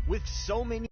With so many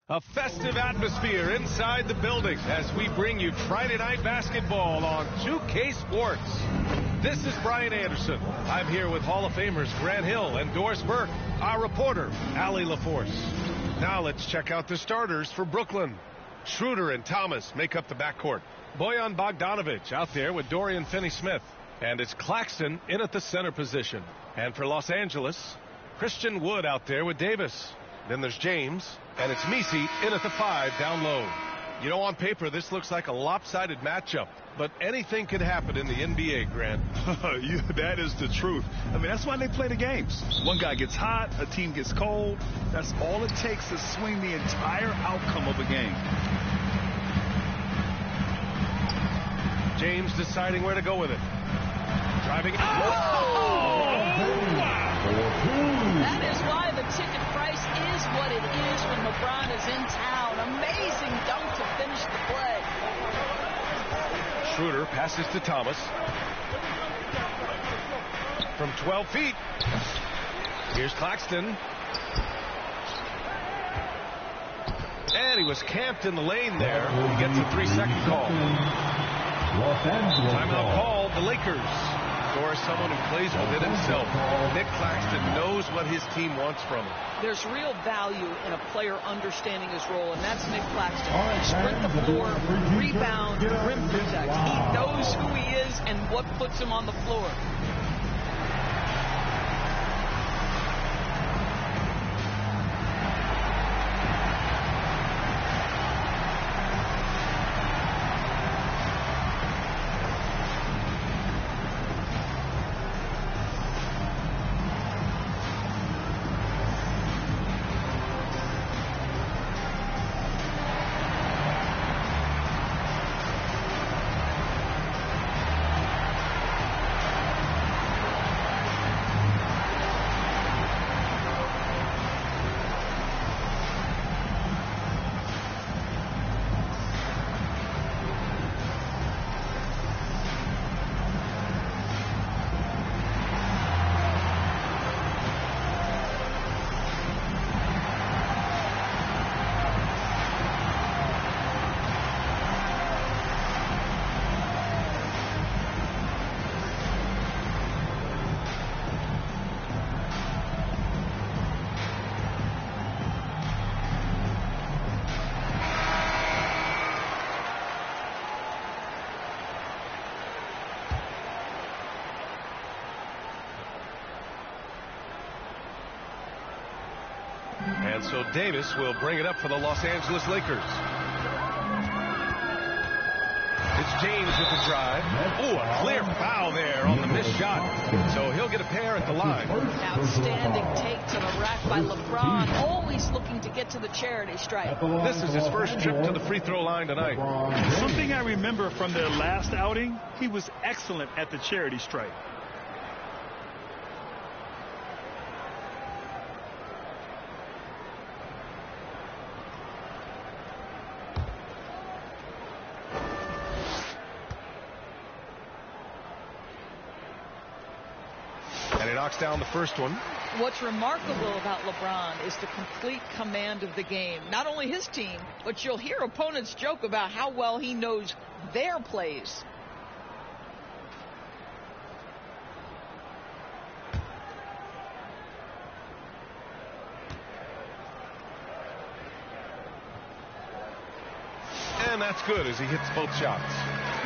A festive atmosphere inside the building as we bring you Friday Night Basketball on 2K Sports. This is Brian Anderson. I'm here with Hall of Famers Grant Hill and Doris Burke, our reporter, Allie LaForce. Now let's check out the starters for Brooklyn. Schroeder and Thomas make up the backcourt. Bojan Bogdanovic out there with Dorian Finney-Smith. And it's Claxton in at the center position. And for Los Angeles, Christian Wood out there with Davis. Then there's James, and it's Messi in at the 5 down low. You know, on paper, this looks like a lopsided matchup, but anything can happen in the NBA, Grant. That is the truth. I mean, that's why they play the games. One guy gets hot, a team gets cold. That's all it takes to swing the entire outcome of a game. James deciding where to go with it. Driving. That is why the ticket price is what it is when LeBron is in town. Amazing dunk to finish the play. Schroeder passes to Thomas. From 12 feet. Here's Claxton. And he was camped in the lane there. He gets a 3-second call. Timeout called, the Lakers. Or someone who plays with it himself. Nick Claxton knows what his team wants from him. There's real value in a player understanding his role, and that's Nick Claxton. Sprint the floor, rebound, rim protect. He knows who he is and what puts him on the floor. And so Davis will bring it up for the Los Angeles Lakers. It's James with the drive. Oh, a clear foul there on the missed shot. So he'll get a pair at the line. Outstanding take to the rack by LeBron. Always looking to get to the charity stripe. This is his first trip to the free throw line tonight. Something I remember from their last outing, he was excellent at the charity stripe. And he knocks down the first one. What's remarkable about LeBron is the complete command of the game. Not only his team, but you'll hear opponents joke about how well he knows their plays. And that's good as he hits both shots.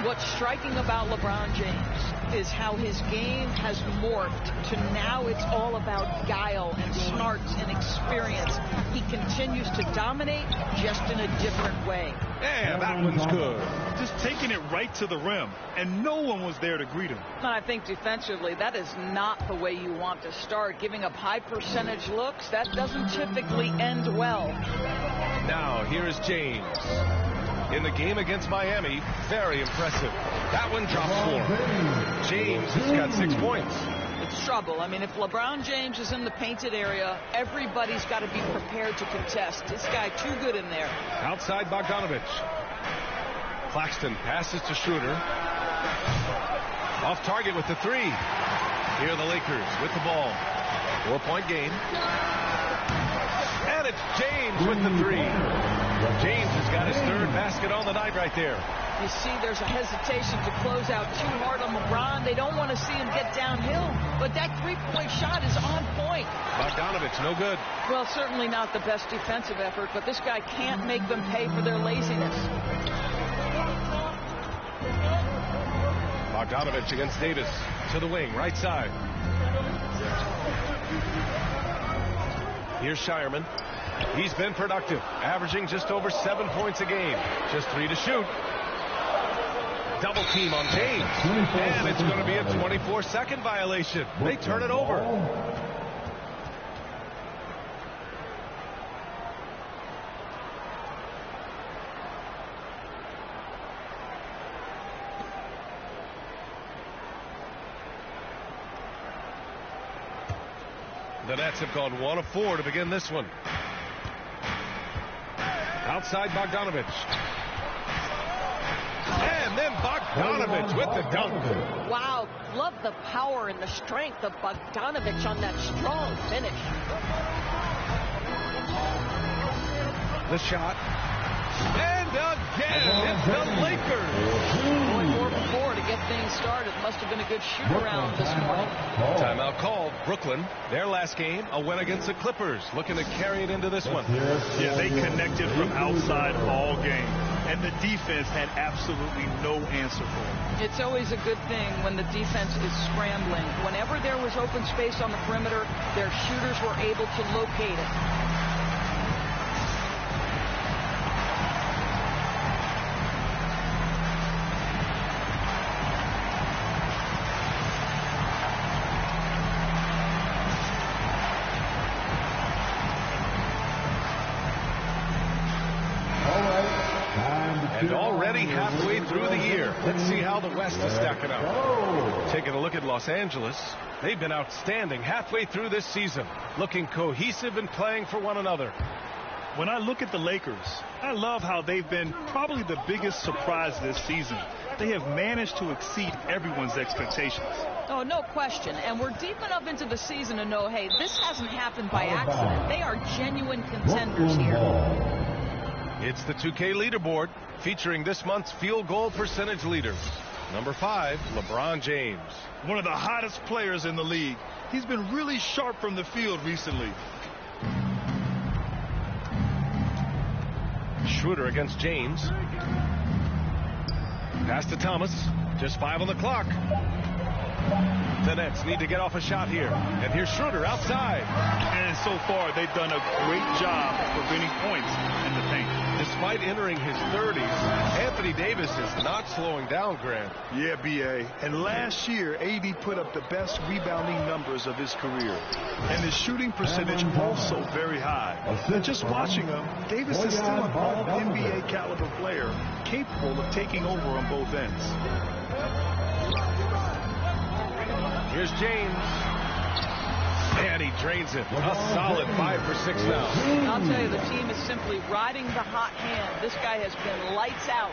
What's striking about LeBron James is how his game has morphed to now it's all about guile and smarts and experience. He continues to dominate just in a different way. Yeah, that one's good. Just taking it right to the rim, and no one was there to greet him. And I think defensively, that is not the way you want to start. Giving up high percentage looks, that doesn't typically end well. Now, here is James. In the game against Miami, very impressive. That one drops for James has got 6 points. It's trouble. I mean, if LeBron James is in the painted area, everybody's got to be prepared to contest. This guy too good in there. Outside Bogdanovic. Claxton passes to Schroeder. Off target with the 3. Here are the Lakers with the ball. 4-point game. And it's James with the 3. James has got his third basket on the night right there. You see there's a hesitation to close out too hard on LeBron. They don't want to see him get downhill, but that three-point shot is on point. Bogdanovich, no good. Well, certainly not the best defensive effort, but this guy can't make them pay for their laziness. Bogdanovich against Davis to the wing, right side. Here's Shireman. He's been productive, averaging just over 7 points a game. Just 3 to shoot. Double team on James. And it's going to be a 24-second violation. They turn it over. The Nets have gone 1 of 4 to begin this one. Outside Bogdanovich. And then Bogdanovich with the dunk. Wow, love the power and the strength of Bogdanovich on that strong finish. The shot. And again, it's the Lakers. Going 4 for 4 to get things started. Must have been a good shoot-around this morning. Timeout called. Brooklyn, their last game, a win against the Clippers. Looking to carry it into this one. Yeah, they connected from outside all game. And the defense had absolutely no answer for it. It's always a good thing when the defense is scrambling. Whenever there was open space on the perimeter, their shooters were able to locate it. And already halfway through the year, let's see how the West is stacking up. Taking a look at Los Angeles, they've been outstanding halfway through this season, looking cohesive and playing for one another. When I look at the Lakers, I love how they've been probably the biggest surprise this season. They have managed to exceed everyone's expectations. Oh, no question. And we're deep enough into the season to know, hey, this hasn't happened by accident. They are genuine contenders here. It's the 2K leaderboard featuring this month's field goal percentage leaders. Number 5, LeBron James. One of the hottest players in the league. He's been really sharp from the field recently. Schroeder against James. Pass to Thomas. Just 5 on the clock. The Nets need to get off a shot here. And here's Schroeder outside. And so far, they've done a great job preventing points in the paint. Despite entering his 30s, Anthony Davis is not slowing down, Grant. Yeah, B.A. And last year, AD put up the best rebounding numbers of his career. And his shooting percentage also very high. And just watching him, Davis is still an all-NBA caliber player, capable of taking over on both ends. Here's James. And he drains it. A solid 5 for 6 now. I'll tell you, the team is simply riding the hot hand. This guy has been lights out.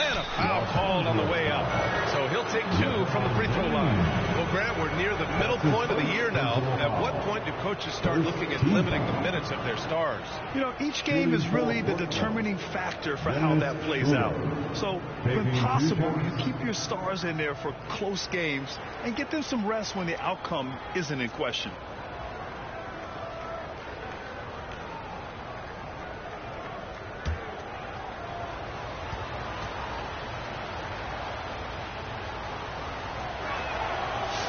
And a foul called on the way up. So he'll take 2 from the free throw line. Well, Grant, we're near the middle point of the year now. At what point do coaches start looking at limiting the minutes of their stars? You know, each game is really the determining factor for how that plays out. So, when possible, you keep your stars in there for close games and get them some rest when the outcome isn't in question.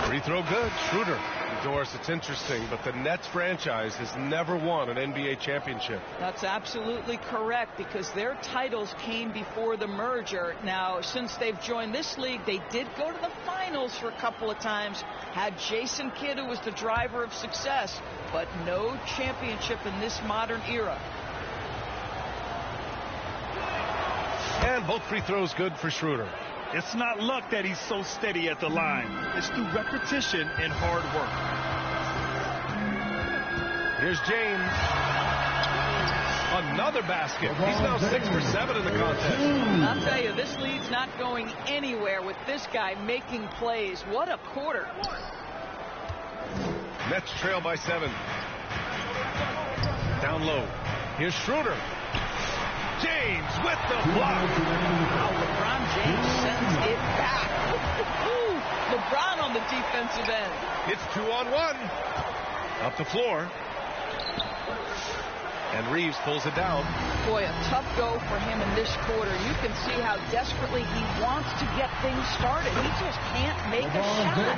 Free throw good. Schroeder. Doris, it's interesting, but the Nets franchise has never won an NBA championship. That's absolutely correct, because their titles came before the merger. Now, since they've joined this league, they did go to the finals for a couple of times, had Jason Kidd, who was the driver of success, but no championship in this modern era. And both free throws good for Schroeder. It's not luck that he's so steady at the line. It's through repetition and hard work. Here's James. Another basket. He's now 6 for 7 in the contest. I'll tell you, this lead's not going anywhere with this guy making plays. What a quarter. Nets trail by 7. down low. Here's Schroeder. James with the block. Now LeBron James sends it back. LeBron on the defensive end. It's 2-on-1. Up the floor. And Reeves pulls it down. Boy, a tough go for him in this quarter. You can see how desperately he wants to get things started. He just can't make a shot.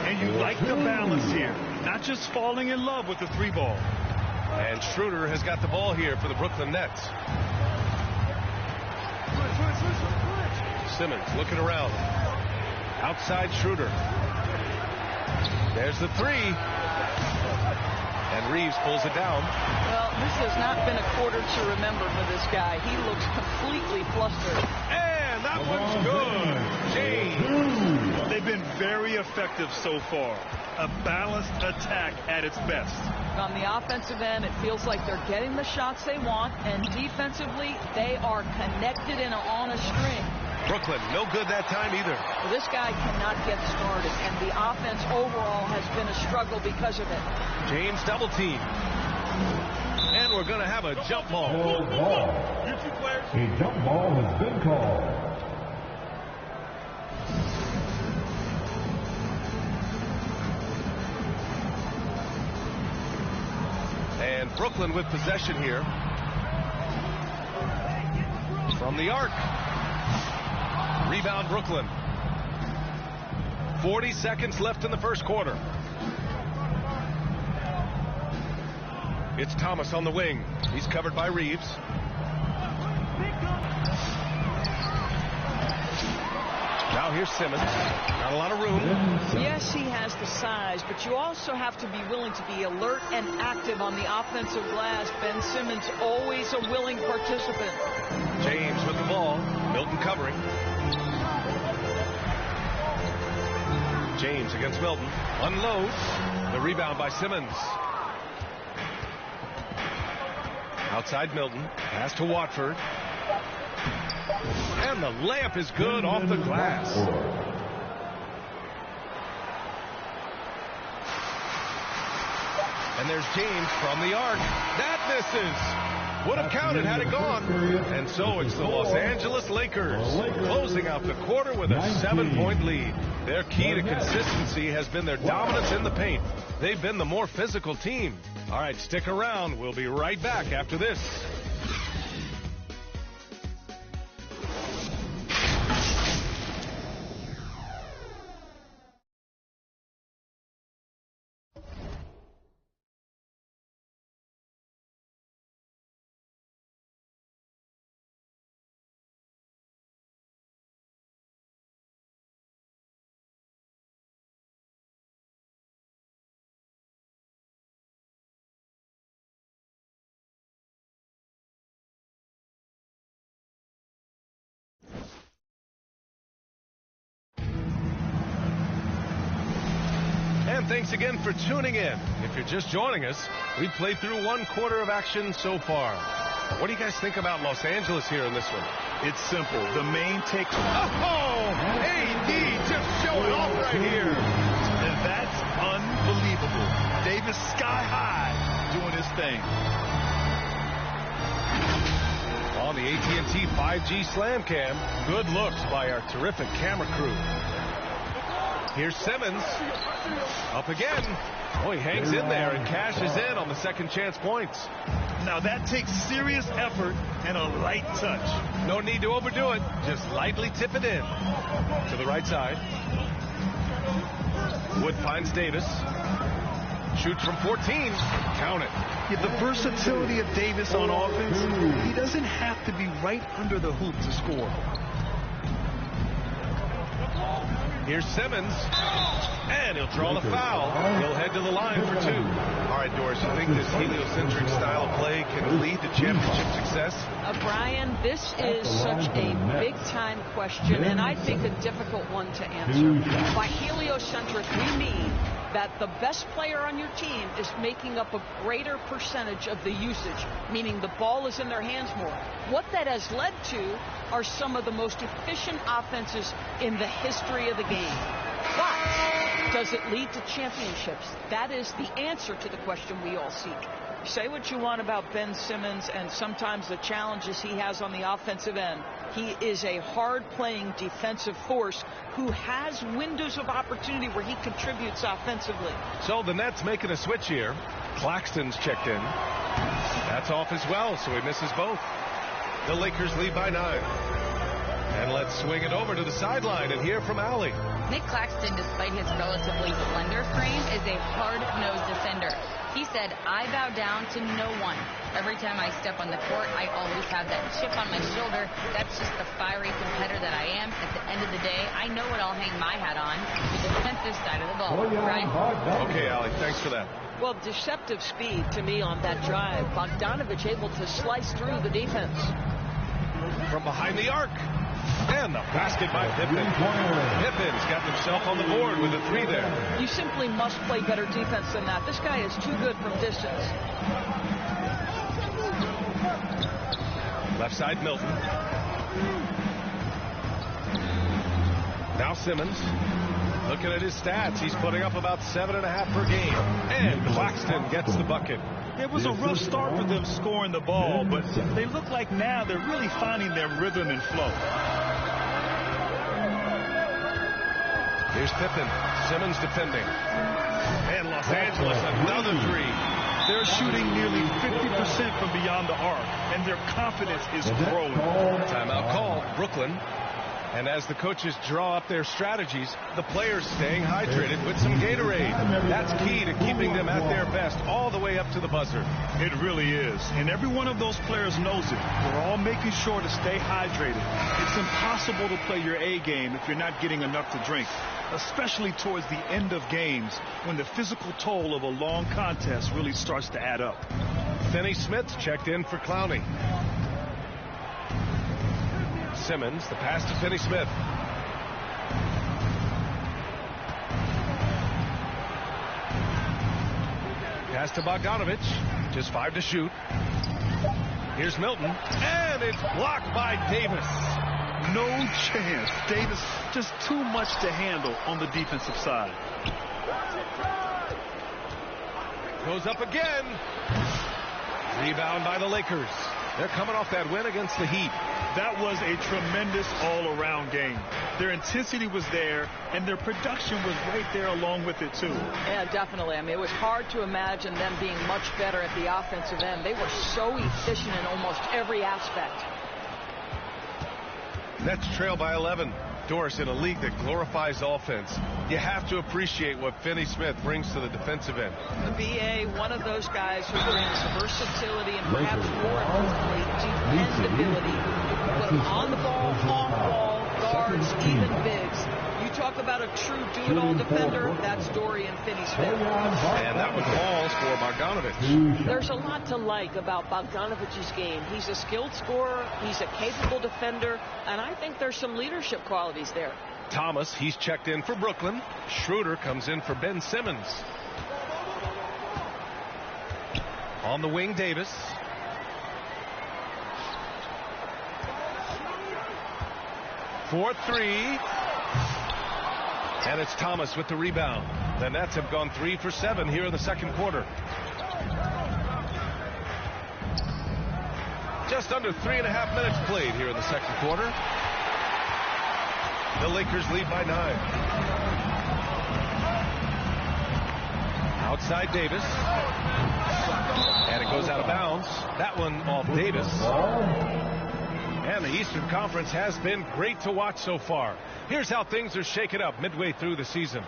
And you like the balance here. Not just falling in love with the 3-ball. And Schroeder has got the ball here for the Brooklyn Nets. Simmons looking around. Outside Schroeder. There's the 3. And Reeves pulls it down. Well, this has not been a quarter to remember for this guy. He looks completely flustered. And that one's good. James. They've been very effective so far. A balanced attack at its best. On the offensive end, it feels like they're getting the shots they want, and defensively, they are connected and on a string. Brooklyn, no good that time either. Well, this guy cannot get started, and the offense overall has been a struggle because of it. James double team. And we're going to have a jump ball. A jump ball has been called. And Brooklyn with possession here. From the arc. Rebound Brooklyn. 40 seconds left in the first quarter. It's Thomas on the wing. He's covered by Reeves. Now here's Simmons. Not a lot of room. Yes, he has the size, but you also have to be willing to be alert and active on the offensive glass. Ben Simmons, always a willing participant. James with the ball. Milton covering. James against Milton. Unloads. The rebound by Simmons. Outside Milton. Pass to Watford. And the layup is good off the glass. And there's James from the arc. That misses. Would have counted had it gone. And so it's the Los Angeles Lakers closing out the quarter with a 7-point lead. Their key to consistency has been their dominance in the paint. They've been the more physical team. All right, stick around. We'll be right back after this. Thanks again for tuning in. If you're just joining us, we've played through one quarter of action so far. What do you guys think about Los Angeles here in this one? It's simple. The main take. Oh, AD just showing off right here. And that's unbelievable. Davis sky high doing his thing. On the AT&T 5G Slam Cam, good looks by our terrific camera crew. Here's Simmons. Up again. Oh, he hangs in there and cashes in on the second chance points. Now that takes serious effort and a light touch. No need to overdo it. Just lightly tip it in. To the right side. Wood finds Davis. Shoots from 14. Count it. Yeah, the versatility of Davis on offense, he doesn't have to be right under the hoop to score. Here's Simmons, and he'll draw the foul. He'll head to the line for 2. All right, Doris, you think this heliocentric style of play can lead to championship success? Brian, this is such a big-time question, and I think a difficult one to answer. By heliocentric, we mean that the best player on your team is making up a greater percentage of the usage, meaning the ball is in their hands more. What that has led to are some of the most efficient offenses in the history of the game. But does it lead to championships? That is the answer to the question we all seek. Say what you want about Ben Simmons and sometimes the challenges he has on the offensive end. He is a hard-playing defensive force who has windows of opportunity where he contributes offensively. So the Nets making a switch here. Claxton's checked in. That's off as well, so he misses both. The Lakers lead by 9. And let's swing it over to the sideline and hear from Allie. Nick Claxton, despite his relatively slender frame, is a hard-nosed defender. He said, "I bow down to no one. Every time I step on the court, I always have that chip on my shoulder. That's just the fiery competitor that I am. At the end of the day, I know what I'll hang my hat on, the defensive side of the ball." Right? Okay, Allie, thanks for that. Well, deceptive speed to me on that drive. Bogdanovich able to slice through the defense. From behind the arc. And the basket by Pippen. Pippen's got himself on the board with a 3 there. You simply must play better defense than that. This guy is too good from distance. Left side, Milton. Now Simmons. Looking at his stats, he's putting up about 7.5 per game. And Claxton gets the bucket. It was a rough start for them scoring the ball, but they look like now they're really finding their rhythm and flow. Here's Pippen. Simmons defending. And Los Angeles, another 3. They're shooting nearly 50% from beyond the arc, and their confidence is growing. Timeout called, Brooklyn. And as the coaches draw up their strategies, the players staying hydrated with some Gatorade. That's key to keeping them at their best all the way up to the buzzer. It really is. And every one of those players knows it. They're all making sure to stay hydrated. It's impossible to play your A game if you're not getting enough to drink, especially towards the end of games when the physical toll of a long contest really starts to add up. Finney Smith checked in for Clowney. Simmons, the pass to Finney Smith. Pass to Bogdanovich. Just 5 to shoot. Here's Milton. And it's blocked by Davis. No chance. Davis just too much to handle on the defensive side. Goes up again. Rebound by the Lakers. They're coming off that win against the Heat. That was a tremendous all-around game. Their intensity was there, and their production was right there along with it, too. Yeah, definitely. I mean, it was hard to imagine them being much better at the offensive end. They were so efficient in almost every aspect. Nets trail by 11. Doris, in a league that glorifies offense, you have to appreciate what Finney Smith brings to the defensive end. The BA, one of those guys who brings versatility and perhaps more importantly, dependability. But on the ball, off ball, guards, even bigs. You talk about a true do-it-all defender, that's Dorian Finney-Smith. And that one falls for Bogdanovich. There's a lot to like about Bogdanovich's game. He's a skilled scorer, he's a capable defender, and I think there's some leadership qualities there. Thomas, he's checked in for Brooklyn. Schroeder comes in for Ben Simmons. On the wing, Davis. For 3. And it's Thomas with the rebound. The Nets have gone 3 for 7 here in the second quarter. Just under 3.5 minutes played here in the second quarter. The Lakers lead by 9. Outside Davis. And it goes out of bounds. That one off Davis. And the Eastern Conference has been great to watch so far. Here's how things are shaken up midway through the season.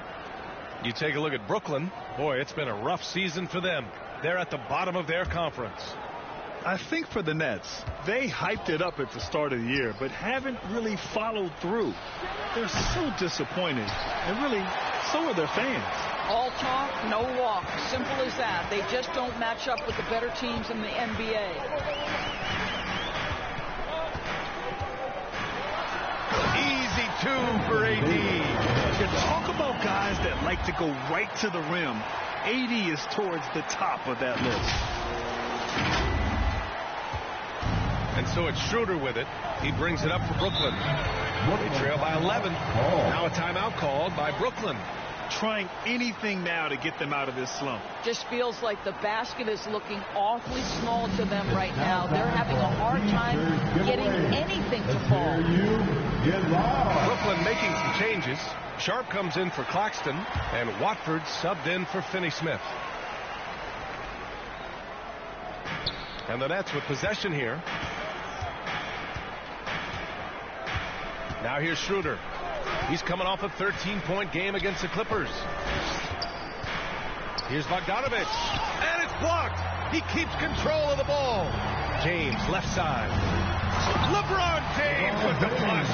You take a look at Brooklyn. Boy, it's been a rough season for them. They're at the bottom of their conference. I think for the Nets, they hyped it up at the start of the year, but haven't really followed through. They're so disappointed, and really, so are their fans. All talk, no walk. Simple as that. They just don't match up with the better teams in the NBA. Easy 2 for AD. You talk about guys that like to go right to the rim. AD is towards the top of that list. And so it's Schroeder with it. He brings it up for Brooklyn. They trail by 11. Now a timeout called by Brooklyn. trying anything now to get them out of this slump. Just feels like the basket is looking awfully small to them right now. They're having a hard time getting anything to fall. Brooklyn making some changes. Sharp comes in for Claxton, and Watford subbed in for Finney-Smith. And the Nets with possession here. Now here's Schroeder. He's coming off a 13-point game against the Clippers. Here's Bogdanovich. And it's blocked. He keeps control of the ball. James, left side. LeBron James with the push.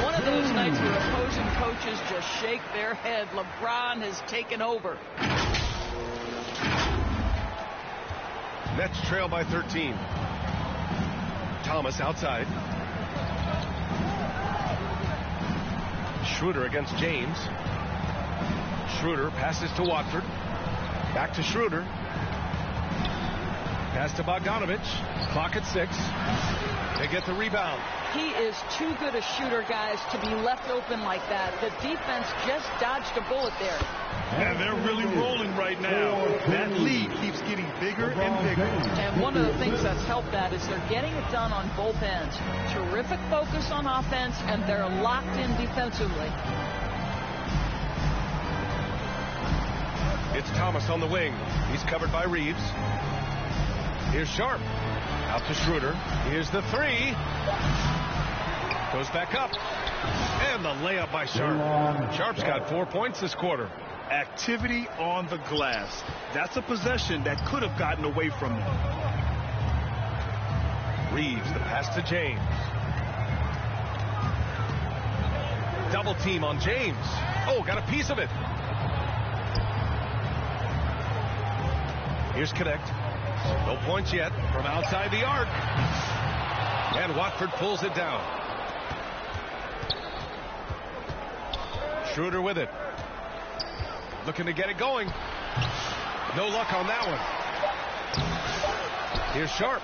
One of those nights where opposing coaches just shake their head. LeBron has taken over. Nets trail by 13. Thomas outside. Schroeder against James. Schroeder passes to Watford. Back to Schroeder. Pass to Bogdanovich. Clock at 6. They get the rebound. He is too good a shooter, guys, to be left open like that. The defense just dodged a bullet there. And they're really rolling right now. That lead keeps getting bigger and bigger. And one of the things that's helped that is they're getting it done on both ends. Terrific focus on offense, and they're locked in defensively. It's Thomas on the wing. He's covered by Reeves. Here's Sharp. Out to Schroeder. Here's the 3. Goes back up. And the layup by Sharp. Sharp's got 4 points this quarter. Activity on the glass. That's a possession that could have gotten away from them. Reeves, the pass to James. Double team on James. Oh, got a piece of it. Here's Connect. No points yet from outside the arc. And Watford pulls it down. Schroeder with it. Looking to get it going. No luck on that one. Here's Sharp.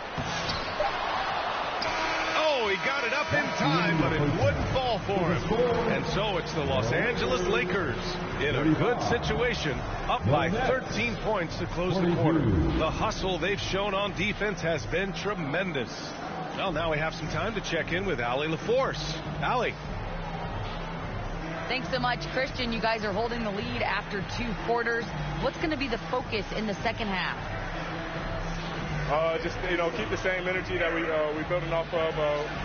Oh, he got it up in time, but it wouldn't fall for him. And so it's the Los Angeles Lakers in a good situation, up by 13 points to close the quarter. The hustle they've shown on defense has been tremendous. Well, now we have some time to check in with Allie LaForce. Allie. Thanks so much, Christian. You guys are holding the lead after 2 quarters. What's going to be the focus in the second half? Just, keep the same energy that we're building off of.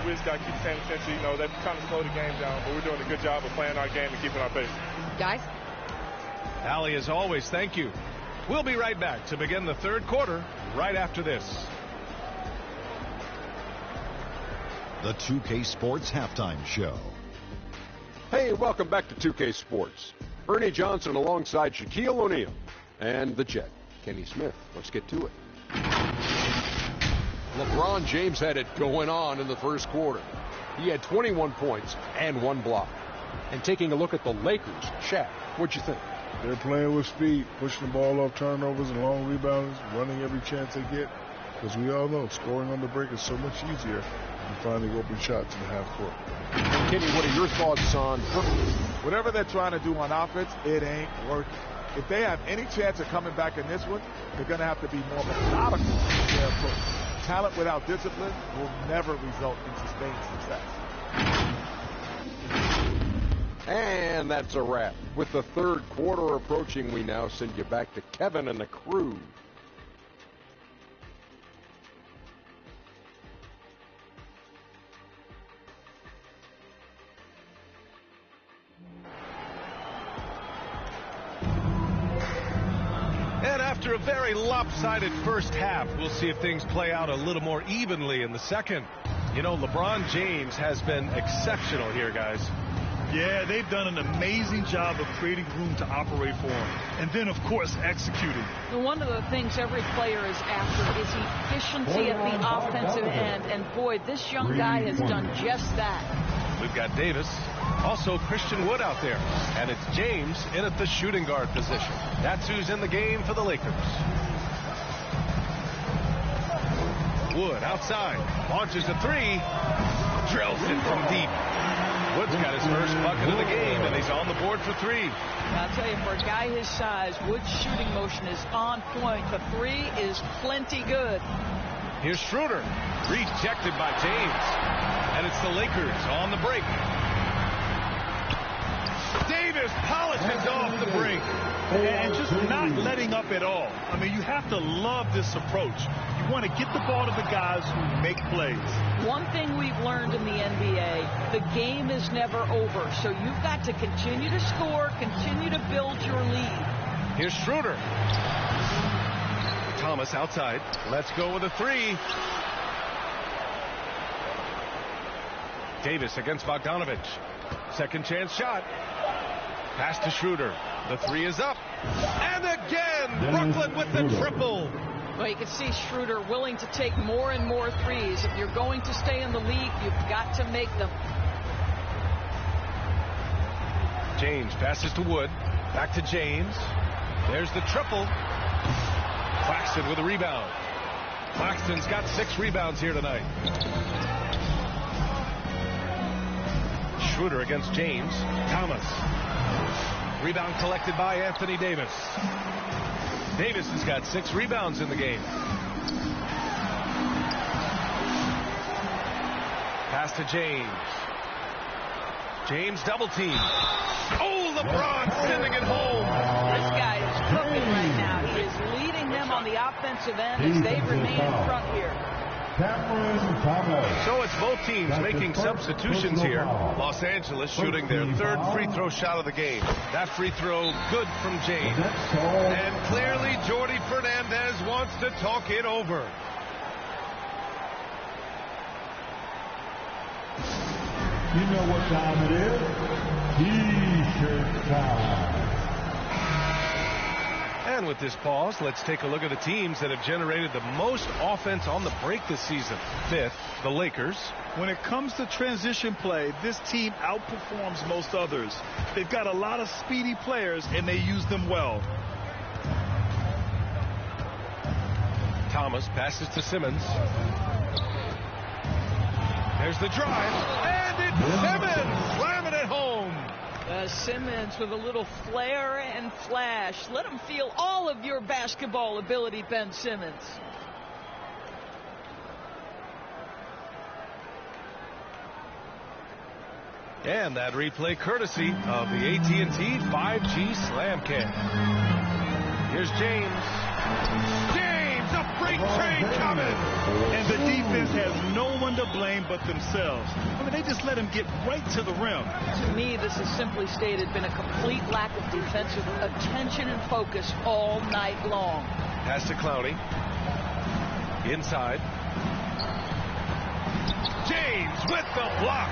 We just got to keep paying attention. They've kind of slowed the game down, but we're doing a good job of playing our game and keeping our pace. Guys? Allie, as always, thank you. We'll be right back to begin the third quarter right after this. The 2K Sports Halftime Show. Hey, welcome back to 2K Sports. Ernie Johnson alongside Shaquille O'Neal and the Jet, Kenny Smith. Let's get to it. LeBron James had it going on in the first quarter. He had 21 points and 1 block. And taking a look at the Lakers, Shaq, what'd you think? They're playing with speed, pushing the ball off turnovers and long rebounds, running every chance they get. Because we all know scoring on the break is so much easier than finding open shots in the half court. And Kenny, what are your thoughts on Brooklyn? Whatever they're trying to do on offense, it ain't working. If they have any chance of coming back in this one, they're going to have to be more methodical in their approach. Talent without discipline will never result in sustained success. And that's a wrap. With the third quarter approaching, we now send you back to Kevin and the crew. After a very lopsided first half, we'll see if things play out a little more evenly in the second. LeBron James has been exceptional here, guys. Yeah, they've done an amazing job of creating room to operate for him. And then, of course, executing. One of the things every player is after is efficiency at the offensive end. And, boy, this young guy has done just that. We've got Davis. Also Christian Wood out there. And it's James in at the shooting guard position. That's who's in the game for the Lakers. Wood outside. Launches a 3. Drills it from deep. Wood's got his first bucket of the game, and he's on the board for 3. I'll tell you, for a guy his size, Wood's shooting motion is on point. The 3 is plenty good. Here's Schroeder, rejected by James. And it's the Lakers on the break. Davis polishes off the break. And just not letting up at all. I mean, you have to love this approach. You want to get the ball to the guys who make plays. One thing we've learned in the NBA, the game is never over. So you've got to continue to score, continue to build your lead. Here's Schroeder. Thomas outside. Let's go with a 3. Davis against Bogdanovich. Second chance shot. Pass to Schroeder. The 3 is up. And again, Brooklyn with the triple. Well, you can see Schroeder willing to take more and more threes. If you're going to stay in the league, you've got to make them. James passes to Wood. Back to James. There's the triple. Claxton with a rebound. Claxton's got 6 rebounds here tonight. Schroeder against James. Thomas. Rebound collected by Anthony Davis. Davis has got 6 rebounds in the game. Pass to James. James double team. Oh, LeBron sending it home. This guy is cooking right now. He is leading them on the offensive end as they remain in front here. So it's both teams making substitutions here. Los Angeles shooting their 3rd free throw shot of the game. That free throw good from James. And clearly Jordi Fernandez wants to talk it over. You know what time it is? T-shirt time. And with this pause, let's take a look at the teams that have generated the most offense on the break this season. 5th, the Lakers. When it comes to transition play, this team outperforms most others. They've got a lot of speedy players, and they use them well. Thomas passes to Simmons. There's the drive, and it's Simmons slamming it home. Simmons with a little flair and flash. Let him feel all of your basketball ability, Ben Simmons. And that replay courtesy of the AT&T 5G Slam Cam. Here's James. James, a freight train coming. And the defense has no one to blame but themselves. I mean, they just let him get right to the rim. To me, this has simply stated been a complete lack of defensive attention and focus all night long. Pass to Clowney. Inside. James with the block.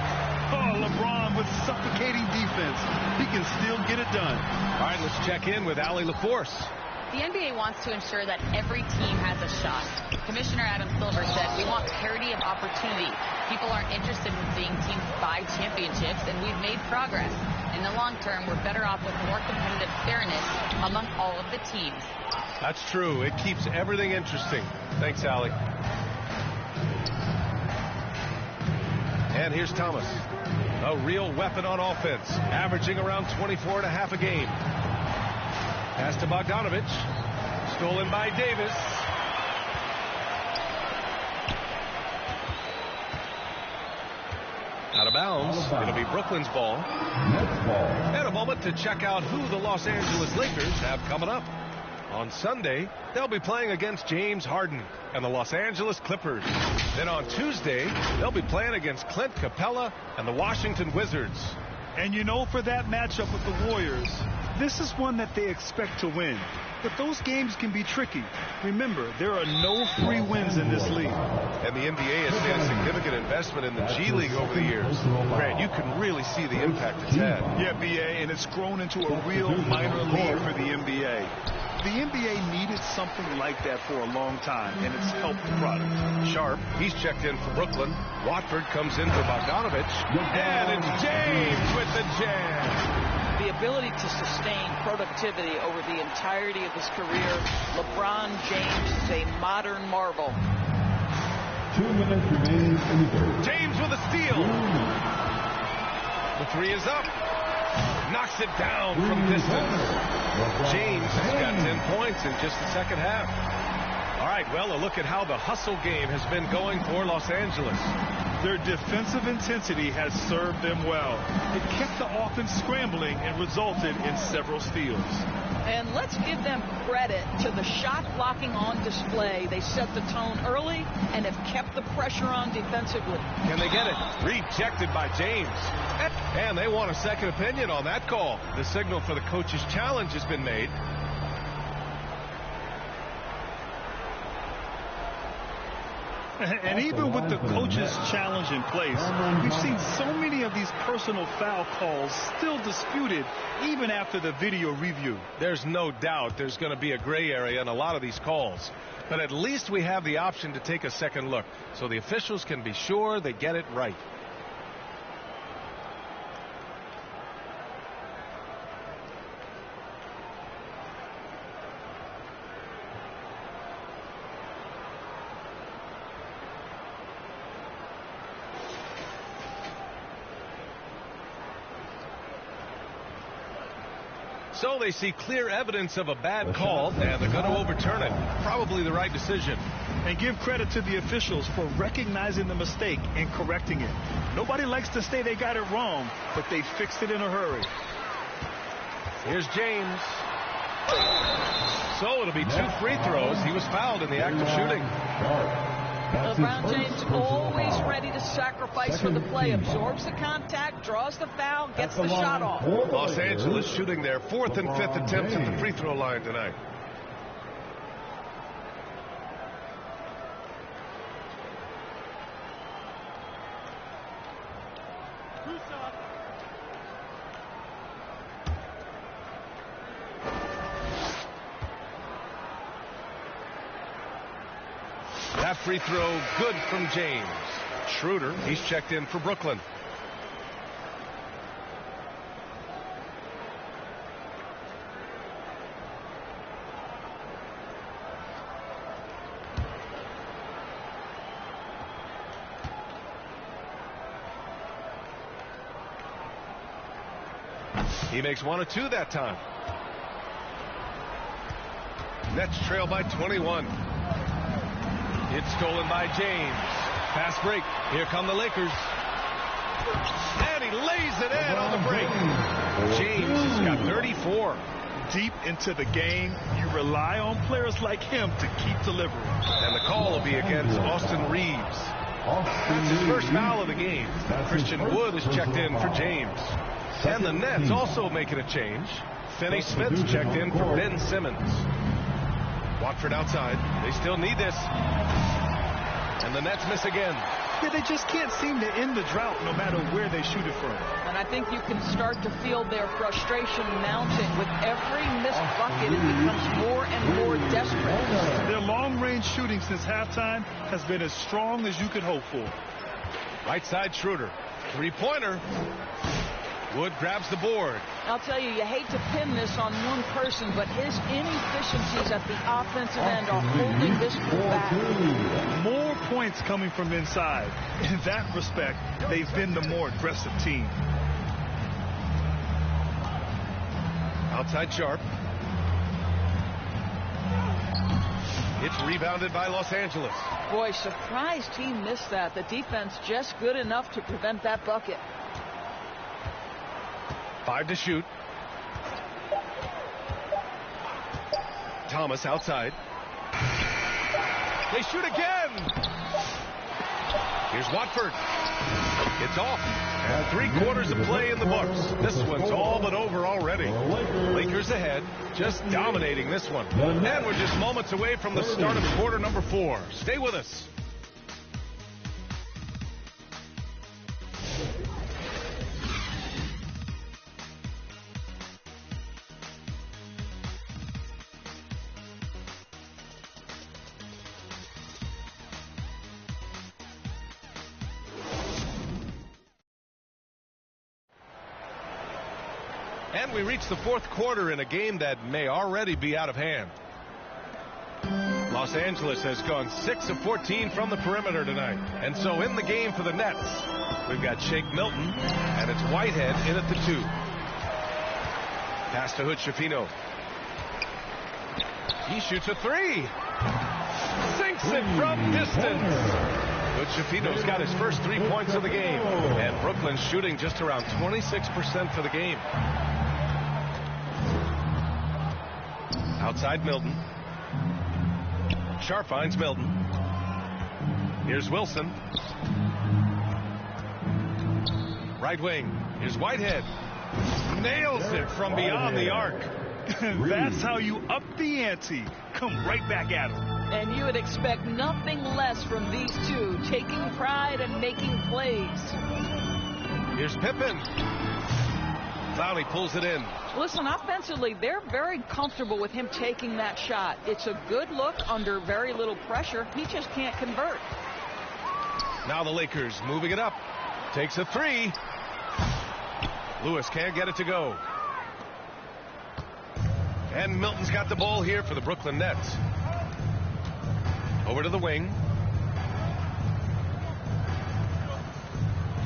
Oh, LeBron with suffocating defense. He can still get it done. All right, let's check in with Allie LaForce. The NBA wants to ensure that every team has a shot. Commissioner Adam Silver said, we want parity of opportunity. People aren't interested in seeing teams buy championships, and we've made progress. In the long term, we're better off with more competitive fairness among all of the teams. That's true. It keeps everything interesting. Thanks, Allie. And here's Thomas. A real weapon on offense, averaging around 24.5 a game. Pass to Bogdanovich. Stolen by Davis. Out of bounds. It'll be Brooklyn's ball. And a moment to check out who the Los Angeles Lakers have coming up. On Sunday, they'll be playing against James Harden and the Los Angeles Clippers. Then on Tuesday, they'll be playing against Clint Capella and the Washington Wizards. And you know, for that matchup with the Warriors, this is one that they expect to win. But those games can be tricky. Remember, there are no free wins in this league. And the NBA has made a significant investment in the G League over the years. Grant, you can really see the impact it's had. Yeah, BA, and it's grown into a real minor league for the NBA. The NBA needed something like that for a long time, and it's helped the product. Sharp, he's checked in for Brooklyn. Watford comes in for Bogdanovich. And it's James with the jam. The ability to sustain productivity over the entirety of his career, LeBron James is a modern marvel. 2 minutes remaining in the third. James with a steal. The three is up. Knocks it down from distance. James has got 10 points in just the second half. All right, well, a look at how the hustle game has been going for Los Angeles. Their defensive intensity has served them well. It kept the offense scrambling and resulted in several steals. And let's give them credit to the shot blocking on display. They set the tone early and have kept the pressure on defensively. Can they get it? Rejected by James. And they want a second opinion on that call. The signal for the coach's challenge has been made. And even with the coach's challenge in place, we've seen so many of these personal foul calls still disputed even after the video review. There's no doubt there's going to be a gray area in a lot of these calls. But at least we have the option to take a second look so the officials can be sure they get it right. So they see clear evidence of a bad call, and they're going to overturn it. Probably the right decision. And give credit to the officials for recognizing the mistake and correcting it. Nobody likes to say they got it wrong, but they fixed it in a hurry. Here's James. So it'll be 2 free throws. He was fouled in the act of shooting. LeBron James always ready to sacrifice for the play. Absorbs the contact, draws the foul, gets the shot off. Los Angeles shooting their 4th and 5th attempts at the free throw line tonight. That free throw good from James. Schroeder, he's checked in for Brooklyn. He makes 1 or 2 that time. Nets trail by 21. It's stolen by James. Fast break. Here come the Lakers. And he lays it in on the break. James has got 34. Deep into the game, you rely on players like him to keep delivering. And the call will be against Austin Reeves. That's his first foul of the game. Christian Wood is checked in for James. And the Nets also making a change. Finney Smith's checked in for Ben Simmons. Watford outside. They still need this. And the Nets miss again. Yeah, they just can't seem to end the drought no matter where they shoot it from. And I think you can start to feel their frustration mounting. With every missed bucket, it becomes more and more desperate. Their long-range shooting since halftime has been as strong as you could hope for. Right side Schroeder. Three-pointer. Wood grabs the board. I'll tell you hate to pin this on one person, but his inefficiencies at the offensive end are holding this group back. More points coming from inside. In that respect, they've been the more aggressive team. Outside Sharp. It's rebounded by Los Angeles. Boy, surprised he missed that. The defense just good enough to prevent that bucket. 5 to shoot. Thomas outside. They shoot again. Here's Watford. It's off. And 3/4 of play in the books. This one's all but over already. Lakers ahead, just dominating this one. And we're just moments away from the start of quarter number 4. Stay with us. And we reach the 4th quarter in a game that may already be out of hand. Los Angeles has gone 6 of 14 from the perimeter tonight. And so in the game for the Nets, we've got Shake Milton, and it's Whitehead in at the 2. Pass to Hood-Schifino. He shoots a 3. Sinks it from distance. Hood-Schifino's got his first 3 points of the game. And Brooklyn's shooting just around 26% for the game. Outside Milton. Sharp finds Milton. Here's Wilson. Right wing. Here's Whitehead. Nails it from beyond the arc. That's how you up the ante. Come right back at him. And you would expect nothing less from these two, taking pride and making plays. Here's Pippen. Clowney pulls it in. Listen, offensively, they're very comfortable with him taking that shot. It's a good look under very little pressure. He just can't convert. Now the Lakers moving it up. Takes a 3. Lewis can't get it to go. And Milton's got the ball here for the Brooklyn Nets. Over to the wing.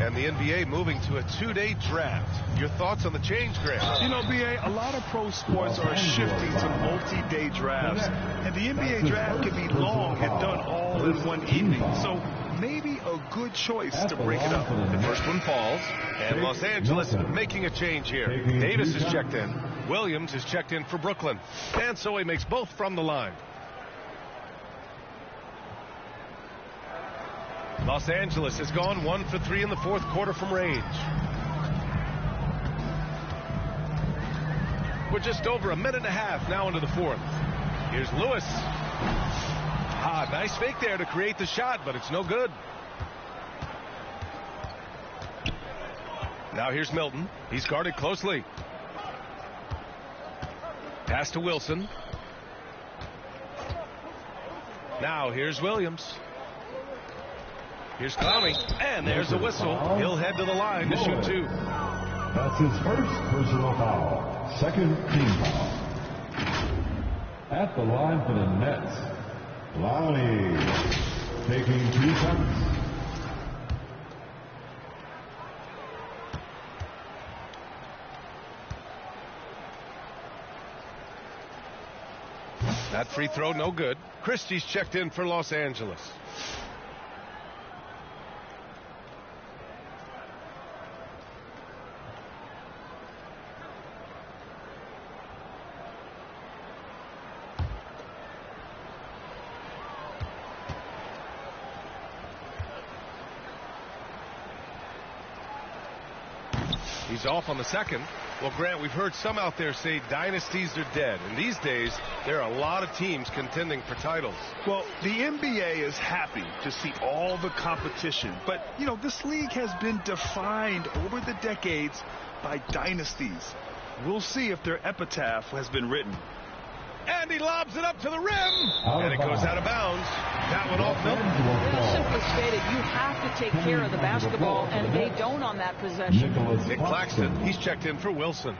And the NBA moving to a 2-day draft. Your thoughts on the change, Grant? You know, B.A., a lot of pro sports are shifting to multi-day drafts. And the NBA draft can be long and done all in one evening. So maybe a good choice to break it up. The first one falls. And Los Angeles making a change here. Davis is checked in. Williams is checked in for Brooklyn. And so he makes both from the line. Los Angeles has gone 1 for 3 in the fourth quarter from range. We're just over a minute and a half now into the fourth. Here's Lewis. Nice fake there to create the shot, but it's no good. Now here's Milton. He's guarded closely. Pass to Wilson. Now here's Williams. Here's Clowney, and there's a whistle. He'll head to the line to shoot 2. That's his first personal foul. Second team foul. At the line for the Nets, Clowney taking 2 shots. That free throw no good. Christie's checked in for Los Angeles. He's off on the second. Well, Grant, we've heard some out there say dynasties are dead. And these days, there are a lot of teams contending for titles. Well, the NBA is happy to see all the competition. But, you know, this league has been defined over the decades by dynasties. We'll see if their epitaph has been written. And he lobs it up to the rim. And it goes out of bounds. That one off Milton. Simply stated, you have to take care of the basketball, and they don't on that possession. Nick Claxton, he's checked in for Wilson.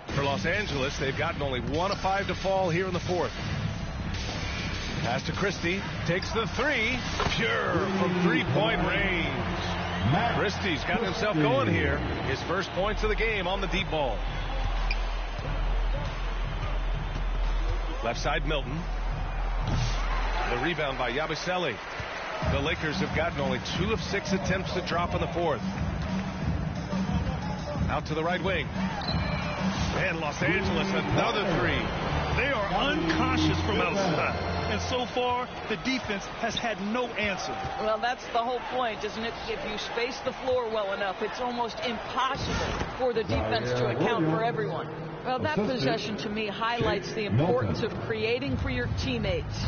For Los Angeles, they've gotten only 1 of 5 to fall here in the fourth. Pass to Christie. Takes the 3. Pure from 3-point range. Christie's got himself going here. His first points of the game on the deep ball. Left side Milton. The rebound by Yabusele. The Lakers have gotten only 2 of 6 attempts to drop in the fourth. Out to the right wing. And Los Angeles another 3. They are unconscious from outside. And so far, the defense has had no answer. Well, that's the whole point, isn't it? If you space the floor well enough, it's almost impossible for the defense to account for everyone. Well, that possession to me highlights the importance of creating for your teammates.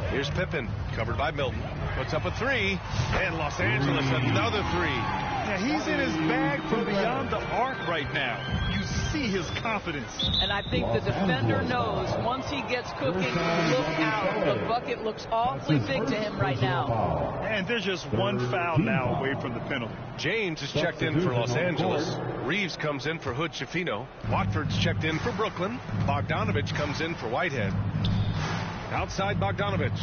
Here's Pippen, covered by Milton. Puts up a 3. And Los Angeles another 3. Yeah, he's in his bag from beyond the arc right now. You see his confidence. And I think the defender knows once he gets cooking, look out. The bucket looks awfully big to him right now. And there's just one foul now away from the penalty. James is checked in for Los Angeles. Reeves comes in for Hood Schifino. Watford's checked in for Brooklyn. Bogdanovich comes in for Whitehead. Outside Bogdanovich.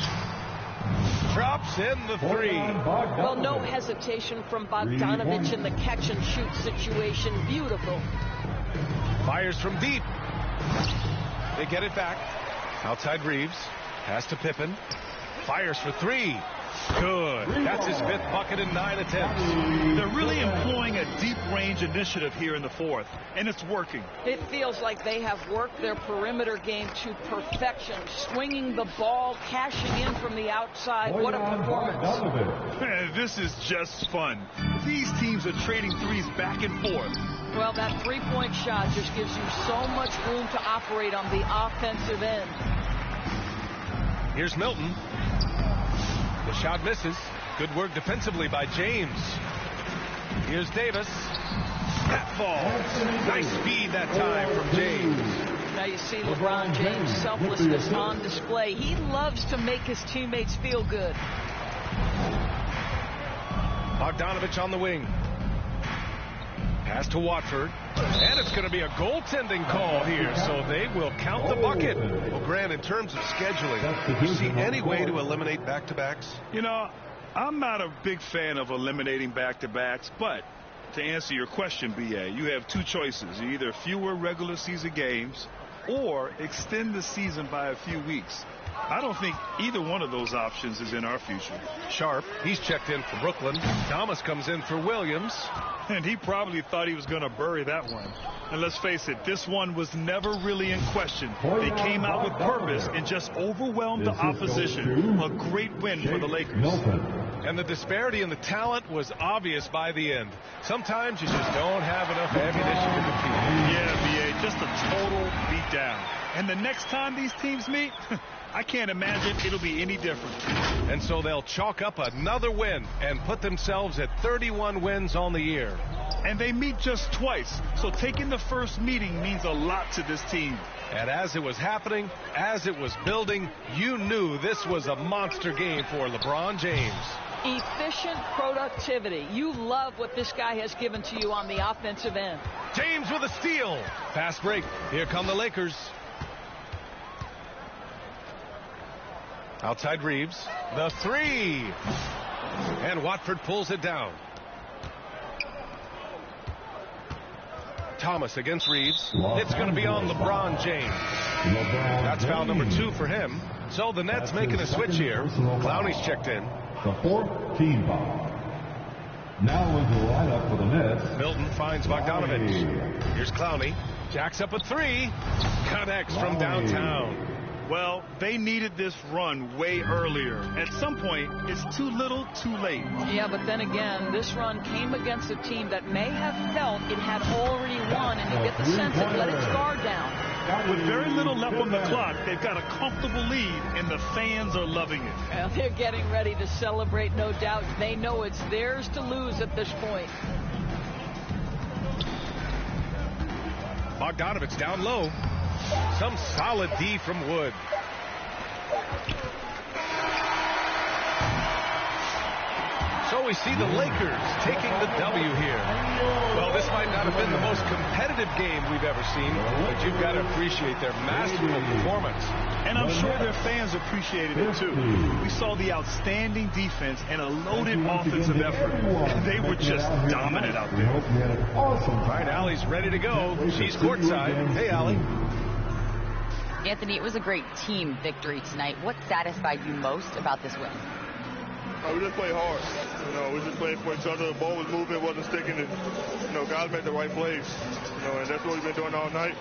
Drops in the three. Well, no hesitation from Bogdanovich in the catch-and-shoot situation. Beautiful. Fires from deep. They get it back. Outside Reeves. Pass to Pippen. Fires for three. Good. That's his 5th bucket in 9 attempts. They're really employing a deep range initiative here in the 4th, and it's working. It feels like they have worked their perimeter game to perfection, swinging the ball, cashing in from the outside. What a performance. Man, this is just fun. These teams are trading threes back and forth. Well, that three-point shot just gives you so much room to operate on the offensive end. Here's Milton. The shot misses. Good work defensively by James. Here's Davis. That falls. Nice speed that time from James. Now you see LeBron James' selflessness on display. He loves to make his teammates feel good. Bogdanovich on the wing. Pass to Watford. And it's going to be a goaltending call here, so they will count the bucket. Well, Grant, in terms of scheduling, do you see any way to eliminate back-to-backs? You know, I'm not a big fan of eliminating back-to-backs, but to answer your question, B.A., you have two choices. Either fewer regular season games or extend the season by a few weeks. I don't think either one of those options is in our future. Sharp, he's checked in for Brooklyn. Thomas comes in for Williams. And he probably thought he was going to bury that one. And let's face it, this one was never really in question. They came out with purpose and just overwhelmed the opposition. A great win for the Lakers. And the disparity in the talent was obvious by the end. Sometimes you just don't have enough ammunition to defeat. Yeah, B.A., just a total beatdown. And the next time these teams meet, I can't imagine it'll be any different. And so they'll chalk up another win and put themselves at 31 wins on the year. And they meet just twice, so taking the first meeting means a lot to this team. And as it was happening, as it was building, you knew this was a monster game for LeBron James. Efficient productivity. You love what this guy has given to you on the offensive end. James with a steal. Fast break. Here come the Lakers. Outside Reeves. The three. And Watford pulls it down. Thomas against Reeves. It's going to be on LeBron James. That's foul number 2 for him. So the Nets making a switch here. Clowney's checked in. The 4th team foul. Now into the lineup for the Nets. Milton finds Bogdanovich. Here's Clowney. Jacks up a three. Connects from downtown. Well, they needed this run way earlier. At some point, it's too little, too late. Yeah, but then again, this run came against a team that may have felt it had already won, and you get the sense it let its guard down. With very little left on the clock, they've got a comfortable lead, and the fans are loving it. Well, they're getting ready to celebrate, no doubt. They know it's theirs to lose at this point. Bogdanovich down low. Some solid D from Wood. So we see the Lakers taking the W here. Well, this might not have been the most competitive game we've ever seen, but you've got to appreciate their masterful performance. And I'm sure their fans appreciated it too. We saw the outstanding defense and a loaded offensive effort. They were just dominant out there. All right, Allie's ready to go. She's courtside. Hey, Allie. Anthony, it was a great team victory tonight. What satisfied you most about this win? We just played hard. We just played for each other. The ball was moving, wasn't sticking. And, guys made the right plays. And that's what we've been doing all night,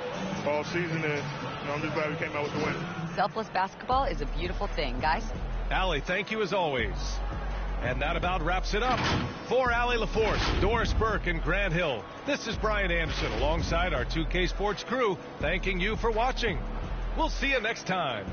all season. And, I'm just glad we came out with the win. Selfless basketball is a beautiful thing, guys. Allie, thank you as always. And that about wraps it up. For Allie LaForce, Doris Burke, and Grant Hill, this is Brian Anderson alongside our 2K Sports crew, thanking you for watching. We'll see you next time.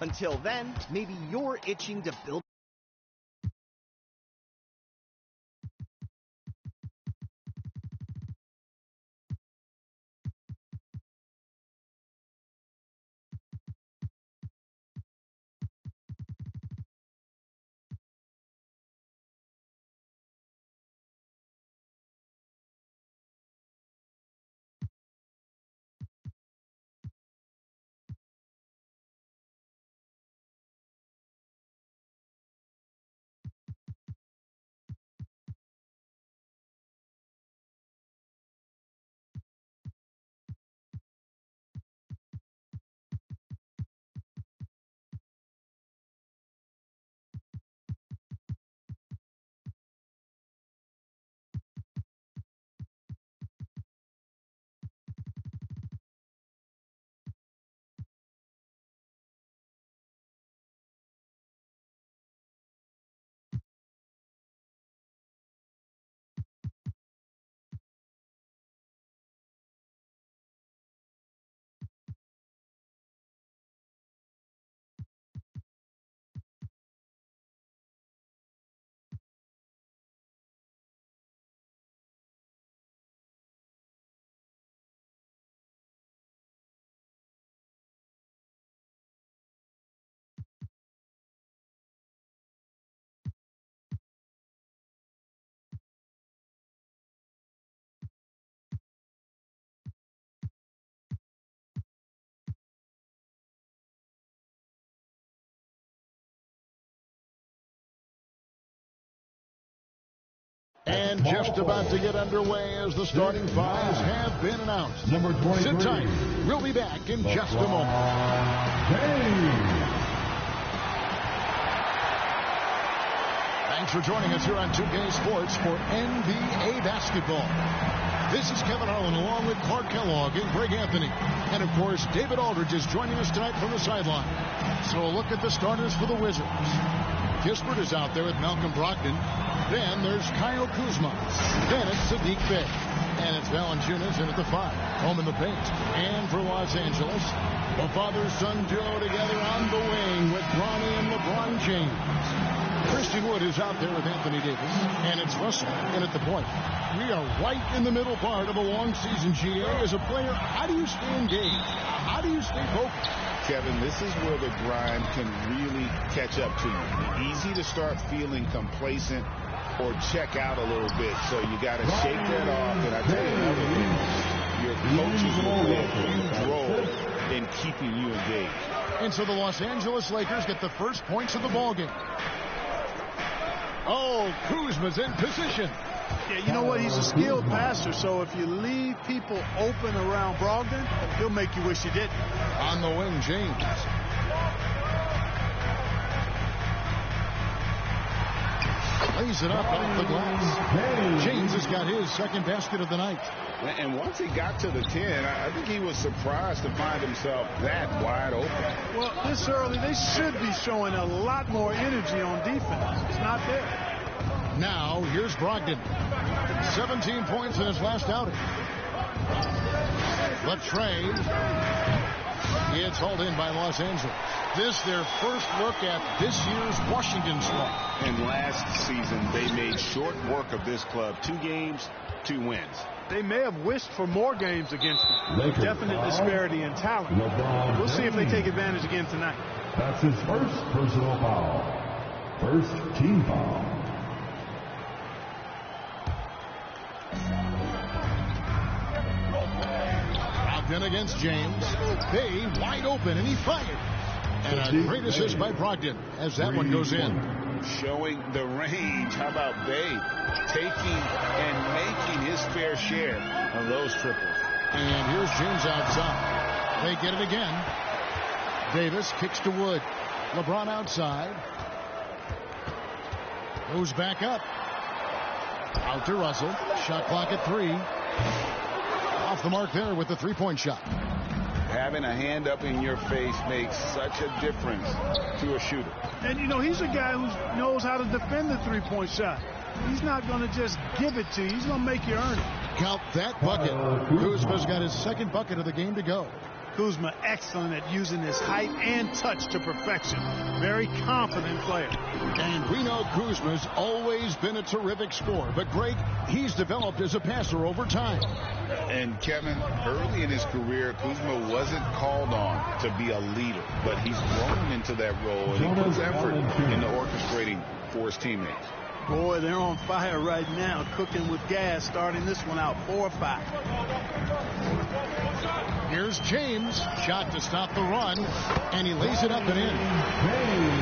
Until then, maybe you're itching to build. And just about to get underway as the starting fives have been announced. Number 23. Sit tight. We'll be back in just a moment. Thanks for joining us here on 2K Sports for NBA basketball. This is Kevin Harlan along with Clark Kellogg and Greg Anthony. And, of course, David Aldridge is joining us tonight from the sideline. So a look at the starters for the Wizards. Kispert is out there with Malcolm Brogdon. Then there's Kyle Kuzma. Then it's Sadiq Bey. And it's Valanciunas in at the 5. Home in the paint. And for Los Angeles, the father-son duo together on the wing with Bronny and LeBron James. Christian Wood is out there with Anthony Davis. And it's Russell in at the point. We are right in the middle part of a long season, GA. As a player, how do you stay engaged? How do you stay focused? Kevin, this is where the grind can really catch up to you. Easy to start feeling complacent or check out a little bit. So you got to shake that off. And I tell you another thing, your coaches will play a huge role in keeping you engaged. And so the Los Angeles Lakers get the first points of the ballgame. Oh, Kuzma's in position. Yeah, you know what? He's a skilled passer, so if you leave people open around Brogdon, he'll make you wish you didn't. On the wing, James. Lays it up off the glass. James has got his second basket of the night. And once he got to the 10, I think he was surprised to find himself that wide open. Well, this early, they should be showing a lot more energy on defense. It's not there. Now, here's Brogdon. 17 points in his last outing. The trade. It's hauled in by Los Angeles. This their first look at this year's Washington squad. And last season, they made short work of this club. 2 games, 2 wins. They may have wished for more games against them. Definite disparity in talent. We'll see if they take advantage again tonight. That's his first personal foul. First team foul. Brogdon against James. Bey wide open, and he fired. And a great assist by Brogdon as that one goes in. Showing the range. How about Bey taking and making his fair share of those triples. And here's James outside. They get it again. Davis kicks to Wood. LeBron outside. Goes back up. Out to Russell. Shot clock at 3. Off the mark there with the three-point shot. Having a hand up in your face makes such a difference to a shooter. And, you know, he's a guy who knows how to defend the three-point shot. He's not going to just give it to you. He's going to make you earn it. Count that bucket. Kuzma's got his second bucket of the game to go. Kuzma excellent at using his height and touch to perfection. Very confident player. And we know Kuzma's always been a terrific scorer, but Greg, he's developed as a passer over time. And Kevin, early in his career, Kuzma wasn't called on to be a leader, but he's grown into that role, and he puts effort into orchestrating for his teammates. Boy, they're on fire right now, cooking with gas, starting this one out 4-5. Here's James, shot to stop the run, and he lays it up and in.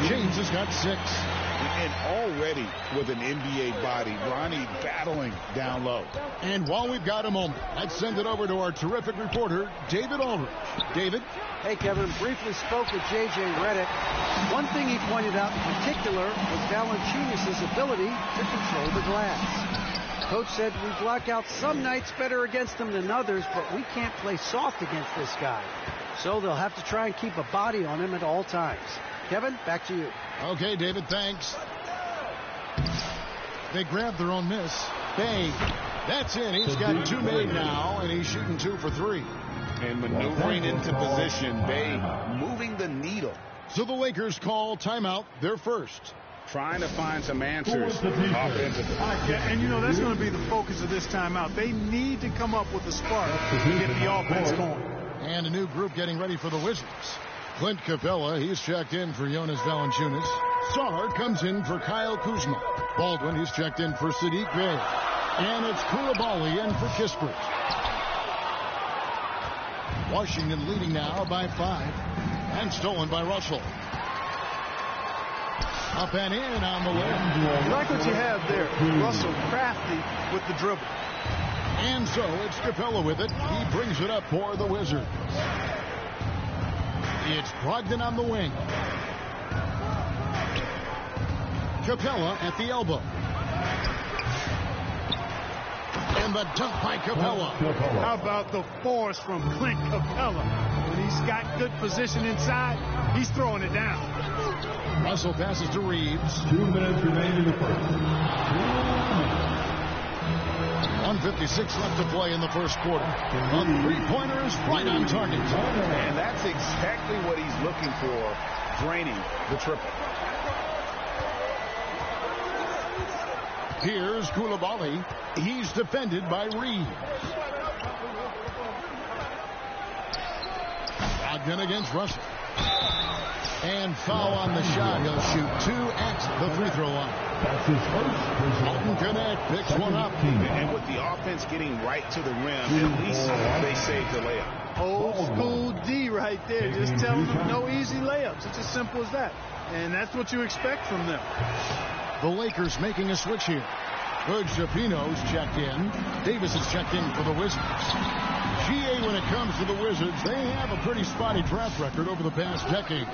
James has got 6. And already with an NBA body, Ronnie battling down low. And while we've got a moment, let's send it over to our terrific reporter, David Aldridge. David? Hey, Kevin, briefly spoke with J.J. Redick. One thing he pointed out in particular was Valanciunas' ability to control the glass. Coach said we block out some nights better against him than others, but we can't play soft against this guy. So they'll have to try and keep a body on him at all times. Kevin, back to you. Okay, David, thanks. They grabbed their own miss. Bang. That's in. He's got 2 made now, and he's shooting 2 for 3. And maneuvering into position, Bay moving the needle. So the Lakers call timeout, their first. Trying to find some answers offensively. Yeah, and you know that's going to be the focus of this timeout. They need to come up with a spark to get the offense going. And a new group getting ready for the Wizards. Clint Capella, he's checked in for Jonas Valanciunas. Sarr comes in for Kyle Kuzma. Baldwin, he's checked in for Sadiq Bey. And it's Koulibaly in for Kispert. Washington leading now by 5. And stolen by Russell. Up and in on the wing. Like what you have there. Russell crafty with the dribble. And so it's Capella with it. He brings it up for the Wizards. It's Brogdon on the wing. Capella at the elbow. And the dunk by Capella. How about the force from Clint Capella? When he's got good position inside, he's throwing it down. Russell passes to Reeves. 2 minutes remaining in the first. 1:56 left to play in the first quarter. A three-pointer is right on target. And that's exactly what he's looking for, draining the triple. Here's Koulibaly. He's defended by Reeves. Brogdon against Russell. And foul on the shot. He'll shoot 2 at the free throw line. That's his first. Alton Connect picks one up. And with the offense getting right to the rim, at least they saved the layup. Old school D right there. Just telling them no easy layups. It's as simple as that. And that's what you expect from them. The Lakers making a switch here. Good Shapino's checked in. Davis is checked in for the Wizards. GA, when it comes to the Wizards, they have a pretty spotty draft record over the past decade.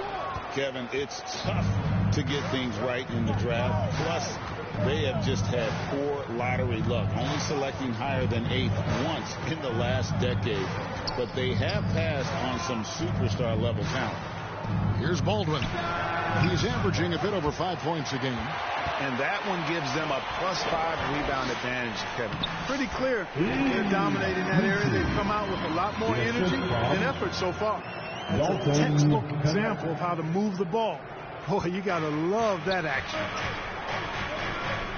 Kevin, it's tough to get things right in the draft. Plus, they have just had poor lottery luck, only selecting higher than 8th once in the last decade. But they have passed on some superstar level talent. Here's Baldwin. He's averaging a bit over 5 points a game. And that one gives them a +5 rebound advantage, Kevin. Pretty clear. They're dominating that area. They've come out with a lot more energy and effort so far. It's a textbook example of how to move the ball. Boy, you got to love that action.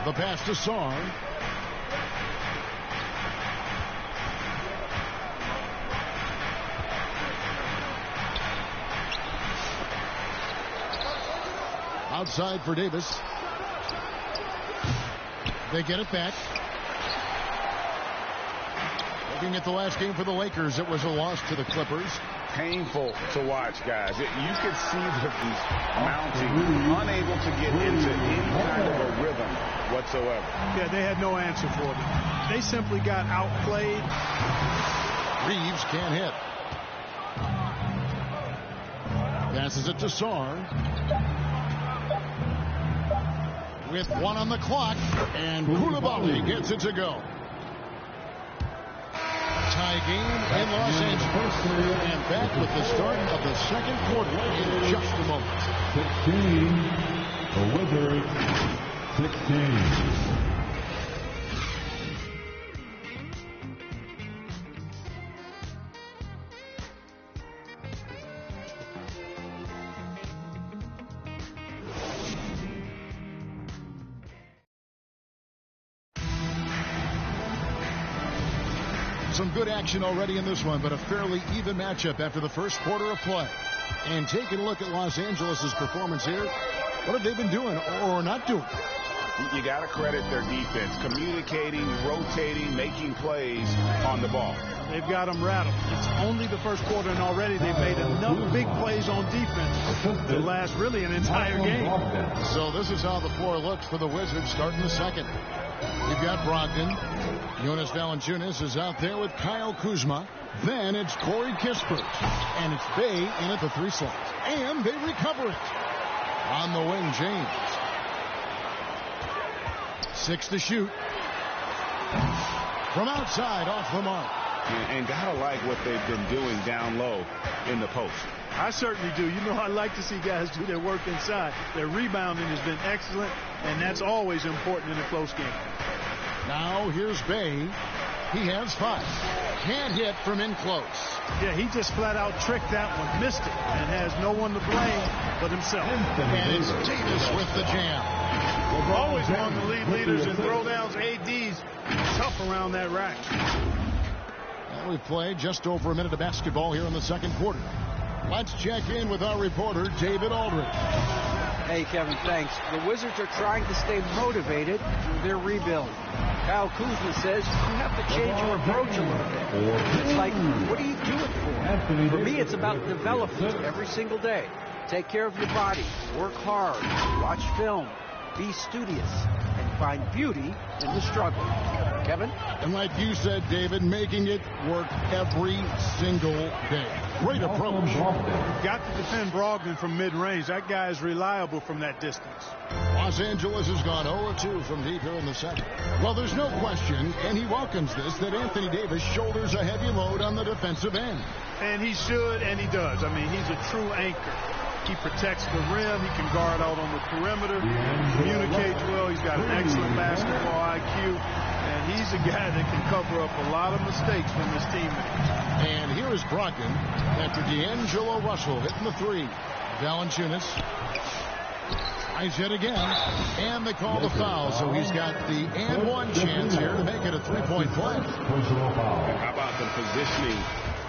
The pass to Sarr. Outside for Davis. They get it back. Looking at the last game for the Lakers, it was a loss to the Clippers. Painful to watch, guys. You could see them mounting, unable to get into any kind of a rhythm whatsoever. Yeah, they had no answer for them. They simply got outplayed. Reeves can't hit. Passes it to Sarr. With 1 on the clock, and Koulibaly gets it to go. Tie game in Los Angeles. And back with the start of the second quarter in just a moment. 16, the Wizards, 16. Some good action already in this one, but a fairly even matchup after the first quarter of play. And taking a look at Los Angeles' performance here, what have they been doing or not doing? You got to credit their defense, communicating, rotating, making plays on the ball. They've got them rattled. It's only the first quarter, and already they've made enough big plays on defense to last really an entire game. So this is how the floor looks for the Wizards starting the second. You've got Brogdon. Jonas Valanciunas is out there with Kyle Kuzma. Then it's Corey Kispert. And it's Bay in at the 3 slot. And they recover it. On the wing, James. 6 to shoot. From outside, off the mark. And gotta like what they've been doing down low in the post. I certainly do. You know, I like to see guys do their work inside. Their rebounding has been excellent, and that's always important in a close game. Now here's Bay. He has 5. Can't hit from in close. Yeah, he just flat out tricked that one, missed it, and has no one to blame but himself. And it's Davis with the jam. We're always one of the lead leaders in throwdowns. AD's tough around that rack. Well, we've played just over a minute of basketball here in the second quarter. Let's check in with our reporter, David Aldridge. Hey, Kevin, thanks. The Wizards are trying to stay motivated through their rebuild. Kyle Kuzma says you have to change your approach a little bit. It's like, what are you doing for? For me, it's about development every single day. Take care of your body, work hard, watch film, be studious, and find beauty in the struggle. Kevin? And like you said, David, making it work every single day. Great approach. Got to defend Brogdon from mid-range. That guy is reliable from that distance. Los Angeles has gone 0-2 from deep here in the second. Well, there's no question, and he welcomes this, that Anthony Davis shoulders a heavy load on the defensive end. And he should, and he does. I mean, he's a true anchor. He protects the rim. He can guard out on the perimeter. He communicates well. He's got an excellent basketball IQ. And he's a guy that can cover up a lot of mistakes from his teammates. And here is Brogdon after D'Angelo Russell hitting the 3. Valanciunas tries it again. And they call the foul. So he's got the and one chance here to make it a 3-point play. How about the positioning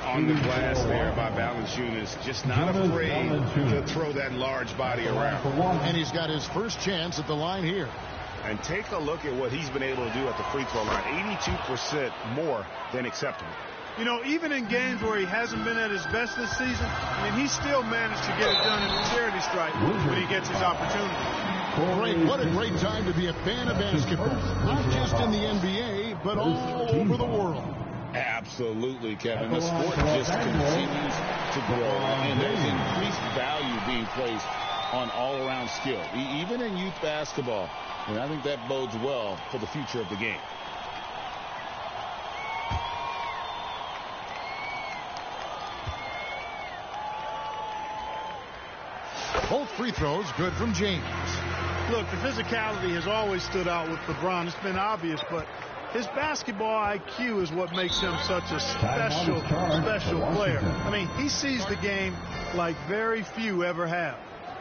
on the glass there by Valanciunas? Just not afraid to throw that large body around. And he's got his first chance at the line here. And take a look at what he's been able to do at the free throw line. 82% more than acceptable. You know, even in games where he hasn't been at his best this season, I mean, he still managed to get it done in the charity stripe when he gets his opportunity. Great. What a great time to be a fan of basketball. Not just in the NBA, but all over the world. Absolutely, Kevin. The sport just continues to grow, and there's increased value being placed on all-around skill, even in youth basketball. And I think that bodes well for the future of the game. Both free throws good from James. Look, the physicality has always stood out with LeBron. It's been obvious, but his basketball IQ is what makes him such a special player. I mean, he sees the game like very few ever have.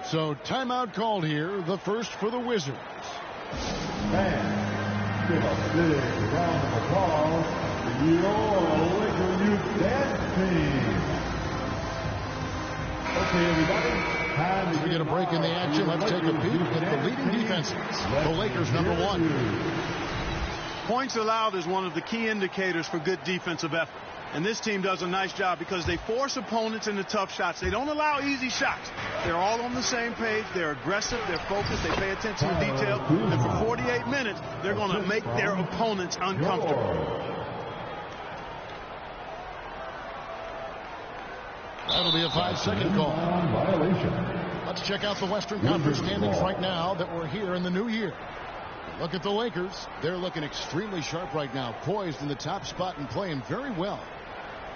So timeout called here, the first for the Wizards. And give a big round of applause to your Laker Youth Dance Team. Okay, everybody. As we get a break in the action, let's take a peek at the leading defenses. The Lakers #1. Points allowed is one of the key indicators for good defensive effort. And this team does a nice job because they force opponents into tough shots. They don't allow easy shots. They're all on the same page. They're aggressive. They're focused. They pay attention to detail. And for 48 minutes, they're going to make their opponents uncomfortable. That'll be a 5-second call. Let's check out the Western Conference standings right now that we're here in the new year. Look at the Lakers. They're looking extremely sharp right now, poised in the top spot and playing very well.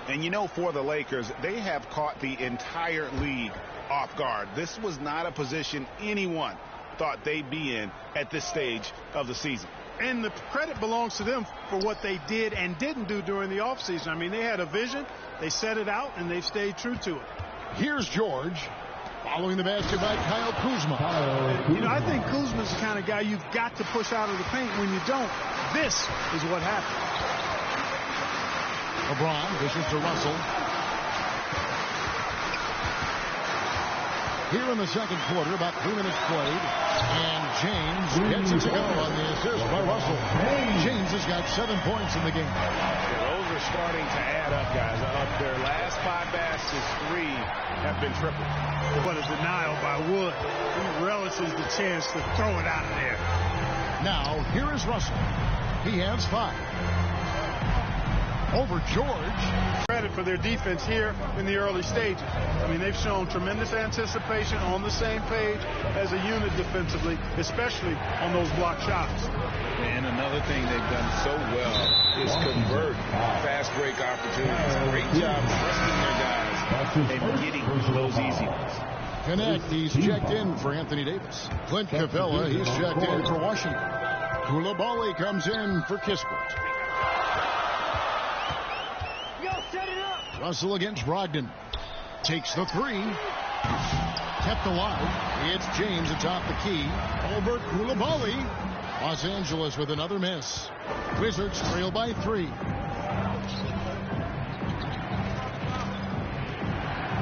And you know, for the Lakers, they have caught the entire league off guard. This was not a position anyone thought they'd be in at this stage of the season. And the credit belongs to them for what they did and didn't do during the offseason. I mean, they had a vision, they set it out, and they've stayed true to it. Here's George. Following the basket by Kyle Kuzma. You know, I think Kuzma's the kind of guy you've got to push out of the paint. When you don't, this is what happens. LeBron dishes to Russell. Here in the second quarter, about 3 minutes played, and James gets it to go on the assist by Russell. James has got 7 points in the game. Yeah, those are starting to add up, guys. Of their last 5 baskets, 3 have been triple. What a denial by Wood. He relishes the chance to throw it out of there. Now, here is Russell. He has 5. Over George. Credit for their defense here in the early stages. I mean, they've shown tremendous anticipation, on the same page as a unit defensively, especially on those block shots. And another thing they've done so well is convert fast break opportunities. Great job trusting their guys and getting those easy ones. Connect, he's checked in for Anthony Davis. Clint Capella, he's checked in for Washington. Koulibaly comes in for Kispert. Russell against Brogdon. Takes the 3. Kept alive. It's James atop the key. Over Koulibaly. Los Angeles with another miss. Wizards trail by 3.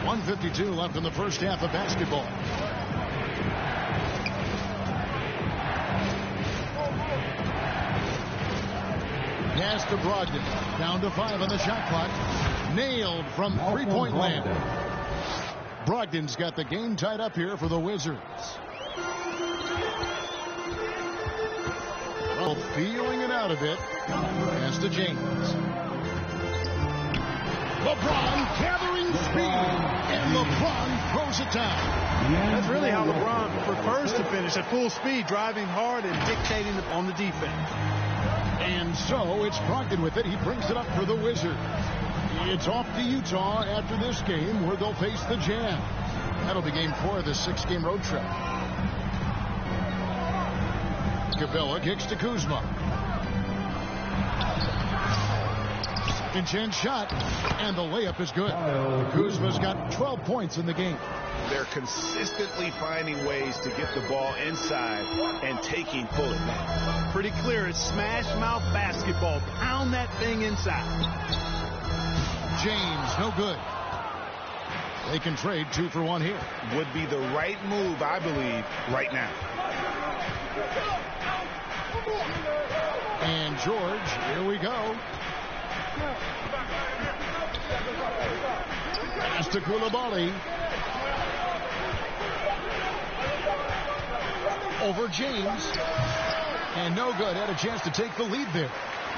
1:52 left in the first half of basketball. Pass to Brogdon. Down to 5 on the shot clock. Nailed from three-point land. Brogdon's got the game tied up here for the Wizards. Well, feeling it out a bit. Pass to James. LeBron gathering speed, and LeBron throws it down. That's really how LeBron prefers to finish, at full speed, driving hard and dictating on the defense. And so it's Brogdon with it. He brings it up for the Wizards. It's off to Utah after this game, where they'll face the Jazz. That'll be game 4 of the 6-game road trip. Capella kicks to Kuzma. Second chance shot, and the layup is good. Kuzma's got 12 points in the game. They're consistently finding ways to get the ball inside and pull it back. Pretty clear, it's smash mouth basketball. Pound that thing inside. James, no good. They can trade 2 for 1 here. Would be the right move, I believe, right now. And George, here we go. Pass to Koulibaly. Over James. And no good. Had a chance to take the lead there.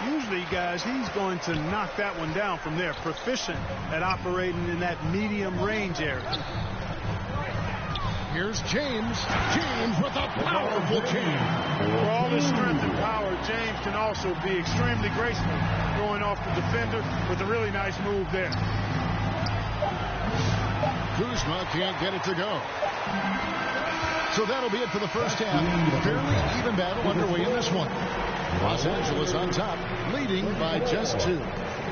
Usually, guys, he's going to knock that one down from there. Proficient at operating in that medium range area. Here's James. James with a powerful chain. For all his strength and power, James can also be extremely graceful, going off the defender with a really nice move there. Kuzma can't get it to go. So that'll be it for the first half. Fairly even battle underway in this one. Los Angeles on top, leading by just 2.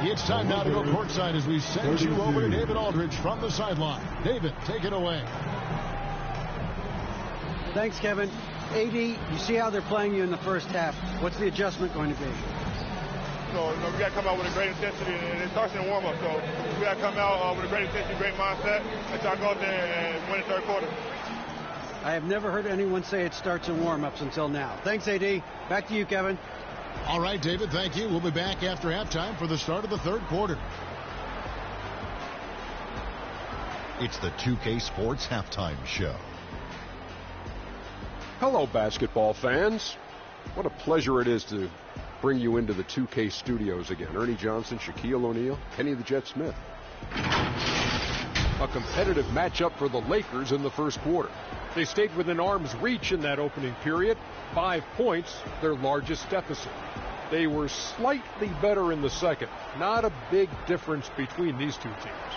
It's time now to go courtside as we send you over to David Aldridge from the sideline. David, take it away. Thanks, Kevin. AD, you see how they're playing you in the first half. What's the adjustment going to be? So, we got to come out with a great intensity, and it starts in the warm-up. So, we got to come out with a great intensity, great mindset, and try to go out there and win the third quarter. I have never heard anyone say it starts in warm-ups until now. Thanks, AD. Back to you, Kevin. All right, David, thank you. We'll be back after halftime for the start of the third quarter. It's the 2K Sports Halftime Show. Hello, basketball fans. What a pleasure it is to bring you into the 2K studios again. Ernie Johnson, Shaquille O'Neal, Kenny the Jet Smith. A competitive matchup for the Lakers in the first quarter. They stayed within arm's reach in that opening period. 5 points, their largest deficit. They were slightly better in the second. Not a big difference between these two teams.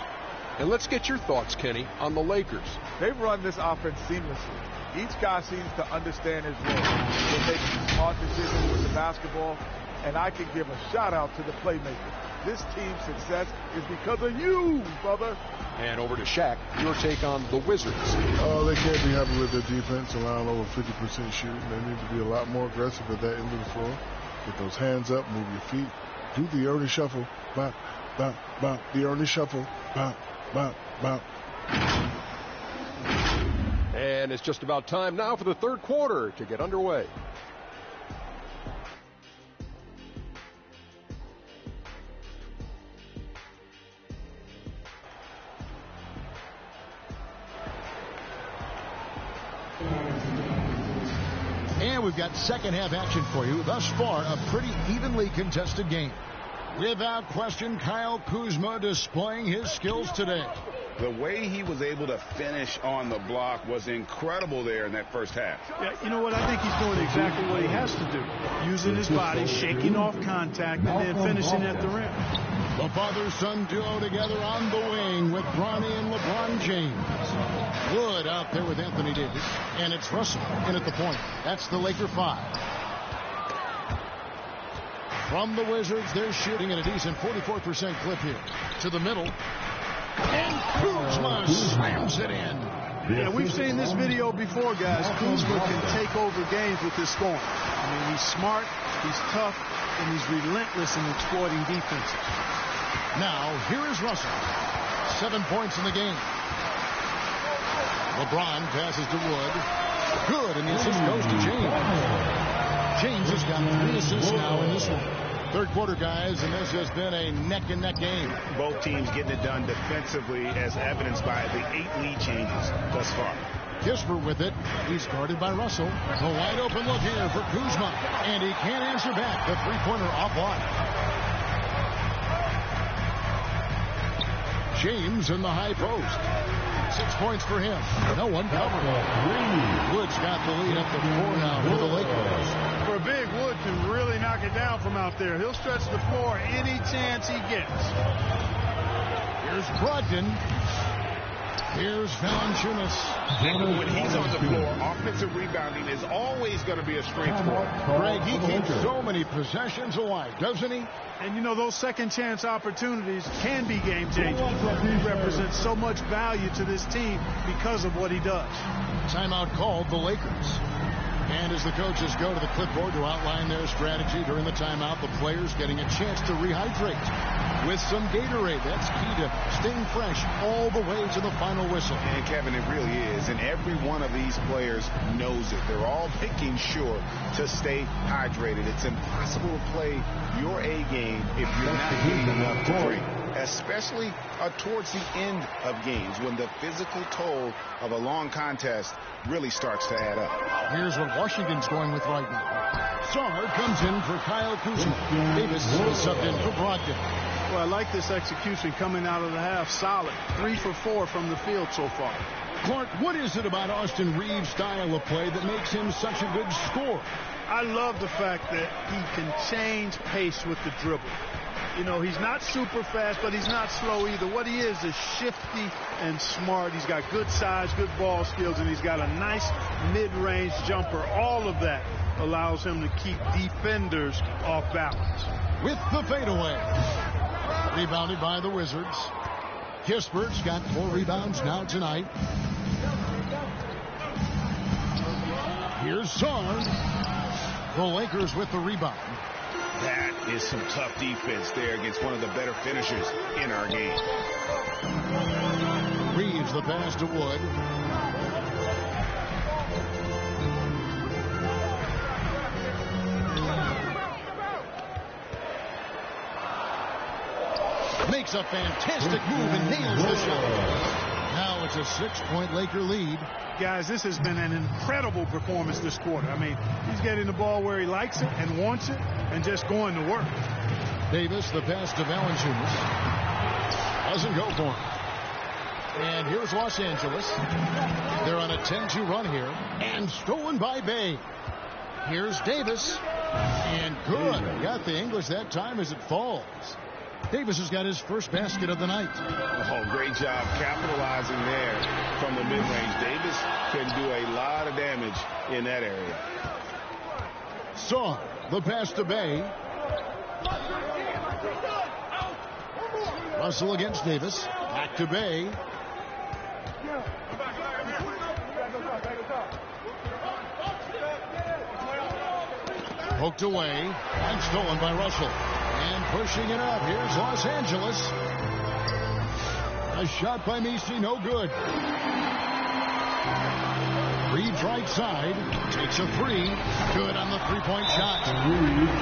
And let's get your thoughts, Kenny, on the Lakers. They've run this offense seamlessly. Each guy seems to understand his role. They're making smart decisions with the basketball, and I can give a shout-out to the playmakers. This team's success is because of you, brother. And over to Shaq, your take on the Wizards. Oh, they can't be happy with their defense, allowing over 50% shooting. They need to be a lot more aggressive at that end of the floor. Get those hands up, move your feet, do the early shuffle, but bop, bop. The early shuffle. Bop, bop, bop. And it's just about time now for the third quarter to get underway. And we've got second half action for you. Thus far, a pretty evenly contested game. Without question, Kyle Kuzma displaying his skills today. The way he was able to finish on the block was incredible there in that first half. Yeah, you know what? I think he's doing exactly what he has to do. Using his body, shaking off contact, and then finishing at the rim. The father-son duo together on the wing with Bronny and LeBron James. Wood out there with Anthony Davis. And it's Russell in at the point. That's the Laker 5. From the Wizards, they're shooting at a decent 44% clip here. To the middle. And Kuzma slams it in. Yeah, we've seen this video before, guys. Kuzma can take over games with his scoring. I mean, he's smart, he's tough, and he's relentless in exploiting defenses. Now, here is Russell. 7 points in the game. LeBron passes to Wood. Good, and the assist goes to James. James has got 3 assists now in this one. Third quarter, guys, and this has been a neck-and-neck game. Both teams getting it done defensively, as evidenced by the 8 lead changes thus far. Kispert with it. He's guarded by Russell. A wide open look here for Kuzma, and he can't answer back. The three-pointer offline. James in the high post. 6 points for him. No one covered. Wood's got the lead up to 4 now for the Lakers. For Big Wood to really knock it down from out there, he'll stretch the floor any chance he gets. Here's Brogdon. Here's Valanciunas. When he's on the floor, offensive rebounding is always going to be a strength for him. Greg, he keeps so many possessions alive, doesn't he? And, you know, those second chance opportunities can be game changers. He represents so much value to this team because of what he does. Timeout called the Lakers. And as the coaches go to the clipboard to outline their strategy during the timeout, the players getting a chance to rehydrate with some Gatorade. That's key to staying fresh all the way to the final whistle. And Kevin, it really is. And every one of these players knows it. They're all making sure to stay hydrated. It's impossible to play your A game if you're not getting enough to drink, especially towards the end of games when the physical toll of a long contest really starts to add up. Here's what Washington's going with right now. Sarr comes in for Kyle Kuzma. Davis is subbed in for Brogdon. Well, I like this execution coming out of the half. Solid. 3 for 4 from the field so far. Clark, what is it about Austin Reeves' style of play that makes him such a good scorer? I love the fact that he can change pace with the dribble. You know, he's not super fast, but he's not slow either. What he is shifty and smart. He's got good size, good ball skills, and he's got a nice mid-range jumper. All of that allows him to keep defenders off balance. With the fadeaway. Rebounded by the Wizards. Kispert's got 4 rebounds now tonight. Here's Sarr. The Lakers with the rebound. That is some tough defense there against one of the better finishers in our game. Reeves the pass to Wood. Makes a fantastic move and nails the shot. Now it's a 6-point Laker lead. Guys, this has been an incredible performance this quarter. I mean, he's getting the ball where he likes it and wants it and just going to work. Davis, the pass to Valanciunas. Doesn't go for him. And here's Los Angeles. They're on a 10-2 run here. And stolen by Bay. Here's Davis. And good. Got the English that time as it falls. Davis has got his first basket of the night. Oh, great job capitalizing there from the mid-range. Davis can do a lot of damage in that area. Sarr, the pass to Bay. Russell against Davis. Back to Bay. Poked away and stolen by Russell. And pushing it up. Here's Los Angeles. A shot by Messi, no good. Reeves right side, takes a three. Good on the three-point shot.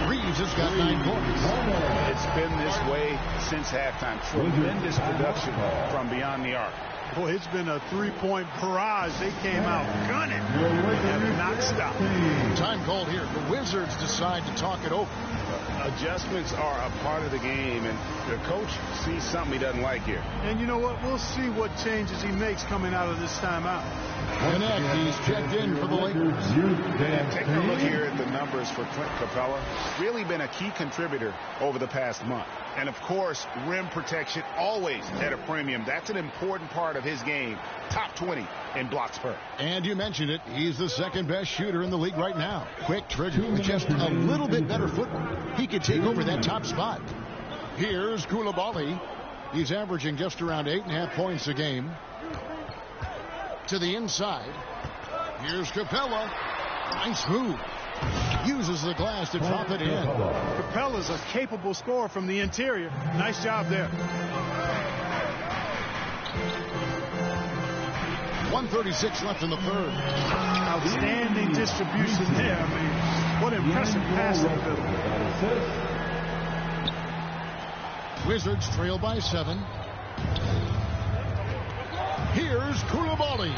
Reeves has got 9 points. It's been this way since halftime. Tremendous production from beyond the arc. Boy, it's been a three-point barrage. They came out gunning and have not stopped. Time called here. The Wizards decide to talk it over. Adjustments are a part of the game, and the coach sees something he doesn't like here. And you know what? We'll see what changes he makes coming out of this timeout. Connect, he's checked in for the Lakers. Taking a look here at the numbers for Clint Capella, really been a key contributor over the past month. And, of course, rim protection always at a premium. That's an important part of his game. Top 20 in blocks per. And you mentioned it, he's the second best shooter in the league right now. Quick trigger with just a little bit better footwork. He could take over that top spot. Here's Koulibaly. He's averaging just around 8.5 points a game. To the inside. Here's Capella. Nice move. Uses the glass to drop it in. Capella's a capable scorer from the interior. Nice job there. 1:36 left in the third. Outstanding distribution there. I mean, what impressive passing ability. Wizards trail by 7. Here's Koulibaly.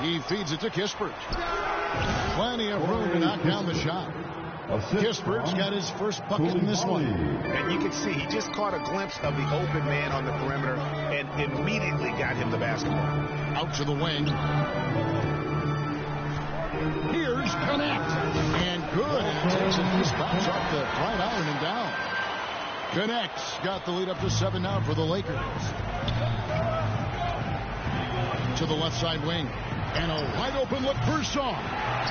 He feeds it to Kispert. Plenty of room to knock down the shot. Kispert's got his first bucket in this one. And you can see he just caught a glimpse of the open man on the perimeter and immediately got him the basketball. Out to the wing. Here's Connect. And good. Takes it. This bounce off the right iron and down. Connect's got the lead up to 7 now for the Lakers. To the left side wing. And a wide open look for Song.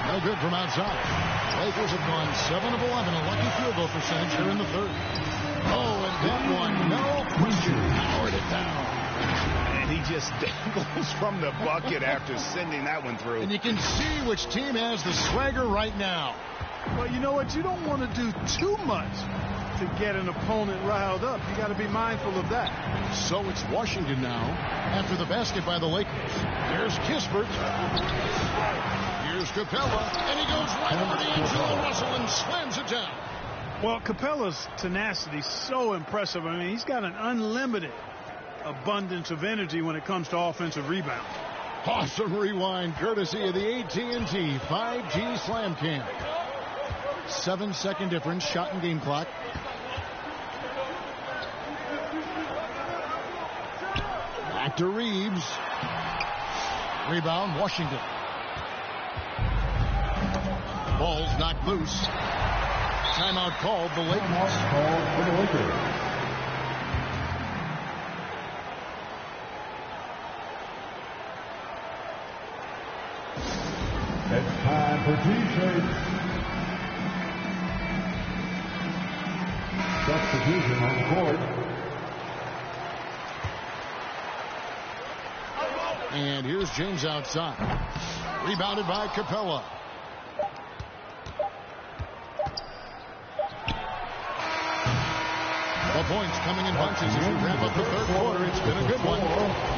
No good from outside. Lakers have gone 7 of 11. A lucky field goal percentage here in the third. Oh, and that one, no question. Powered it down. And he just dangles from the bucket after sending that one through. And you can see which team has the swagger right now. Well, you know what? You don't want to do too much to get an opponent riled up. You got to be mindful of that. So it's Washington now after the basket by the Lakers. There's Kispert. Here's Capella, and he goes right over to Angelo Russell and slams it down. Well, Capella's tenacity is so impressive. I mean, he's got an unlimited abundance of energy when it comes to offensive rebound. Awesome rewind courtesy of the AT&T 5G Slam Cam. 7-second difference, shot and game clock. Back to Reeves. Rebound, Washington. Ball's knocked loose. Timeout called the Lakers. It's time for T-shirts. Substitution on the court. And here's James outside. Rebounded by Capella. The points coming in bunches as we wrap up the third quarter. It's been a good one.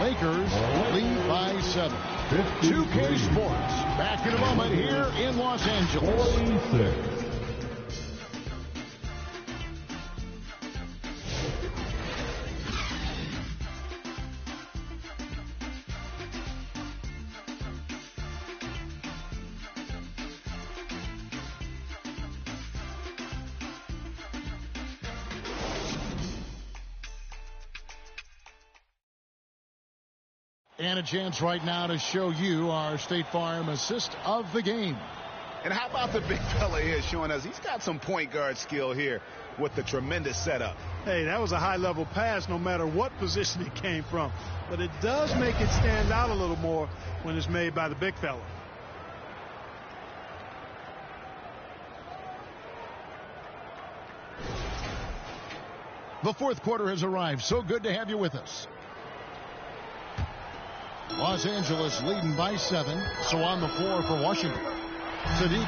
Lakers lead by 7. 2K Sports back in a moment here in Los Angeles. 46. And a chance right now to show you our State Farm assist of the game. And how about the big fella here showing us he's got some point guard skill here with the tremendous setup. Hey, that was a high-level pass no matter what position it came from. But it does make it stand out a little more when it's made by the big fella. The fourth quarter has arrived. So good to have you with us. Los Angeles leading by 7. So on the floor for Washington. Sadiq.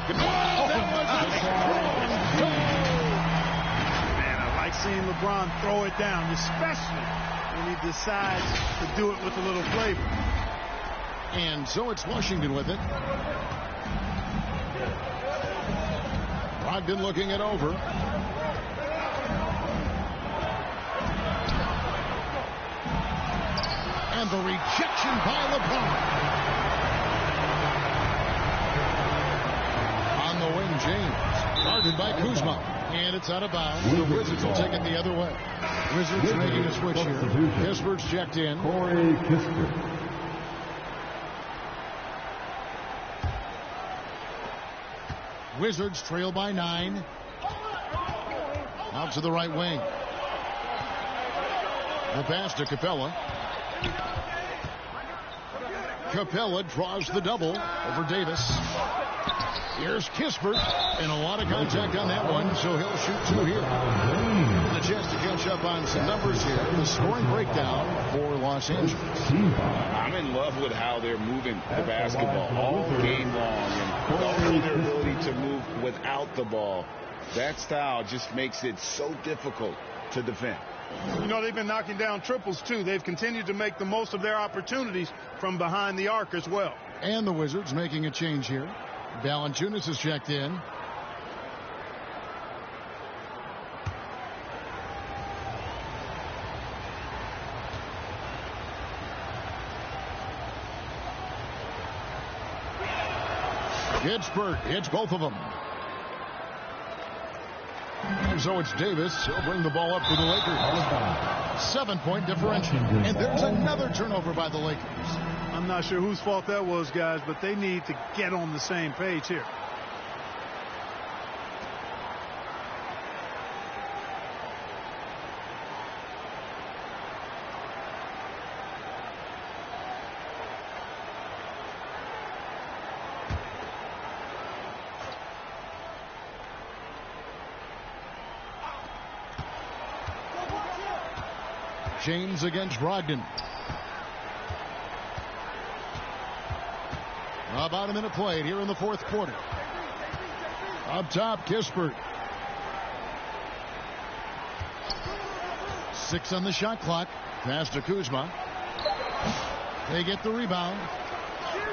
seeing LeBron throw it down, especially when he decides to do it with a little flavor. And so it's Washington with it. Brogdon looking it over. And the rejection by LeBron. On the wing, James. Guarded by Kuzma. And it's out of bounds. The Wizards will take it the other way. Wizards making a switch here. Kispert's checked in. Corey Kispert. Wizards trail by 9. Out to the right wing. The pass to Capella. Capella draws the double over Davis. Here's Kispert, and a lot of contact on that one, so he'll shoot 2 here. And a chance to catch up on some numbers here. The scoring breakdown for Los Angeles. I'm in love with how they're moving the basketball all game long, and also their ability to move without the ball. That style just makes it so difficult to defend. You know, they've been knocking down triples, too. They've continued to make the most of their opportunities from behind the arc as well. And the Wizards making a change here. Valanciunas is checked in. Kispert hits both of them. And so it's Davis. He'll bring the ball up for the Lakers. 7-point differential. And there's another turnover by the Lakers. I'm not sure whose fault that was, guys, but they need to get on the same page here. James against Brogdon. About a minute played here in the fourth quarter. Up top, Kispert. 6 on the shot clock. Pass to Kuzma. They get the rebound.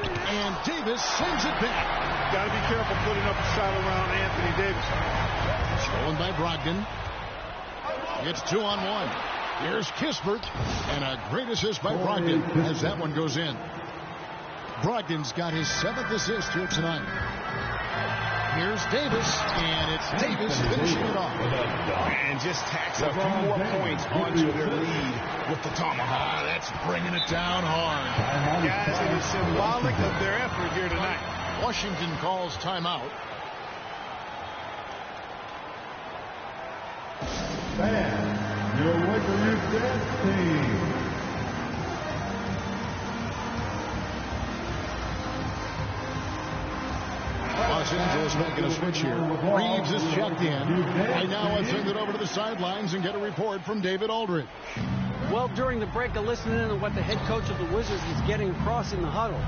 And Davis sends it back. Got to be careful putting up a shot around Anthony Davis. Stolen by Brogdon. It's 2-on-1. Here's Kispert. And a great assist by Brogdon as that one goes in. Brogdon's got his 7th assist here tonight. Here's Davis, and it's Davis finishing it off. And just tacks a few more points onto their lead with the tomahawk. That's bringing it down hard. Guys, it is symbolic of their effort here tonight. Washington calls timeout. Fans, your Laker Youth Dance Team. Los Angeles making a switch here. Reeves is checked in. Right now, I'll send it over to the sidelines and get a report from David Aldridge. Well, during the break, I listened in on what the head coach of the Wizards was getting across in the huddle.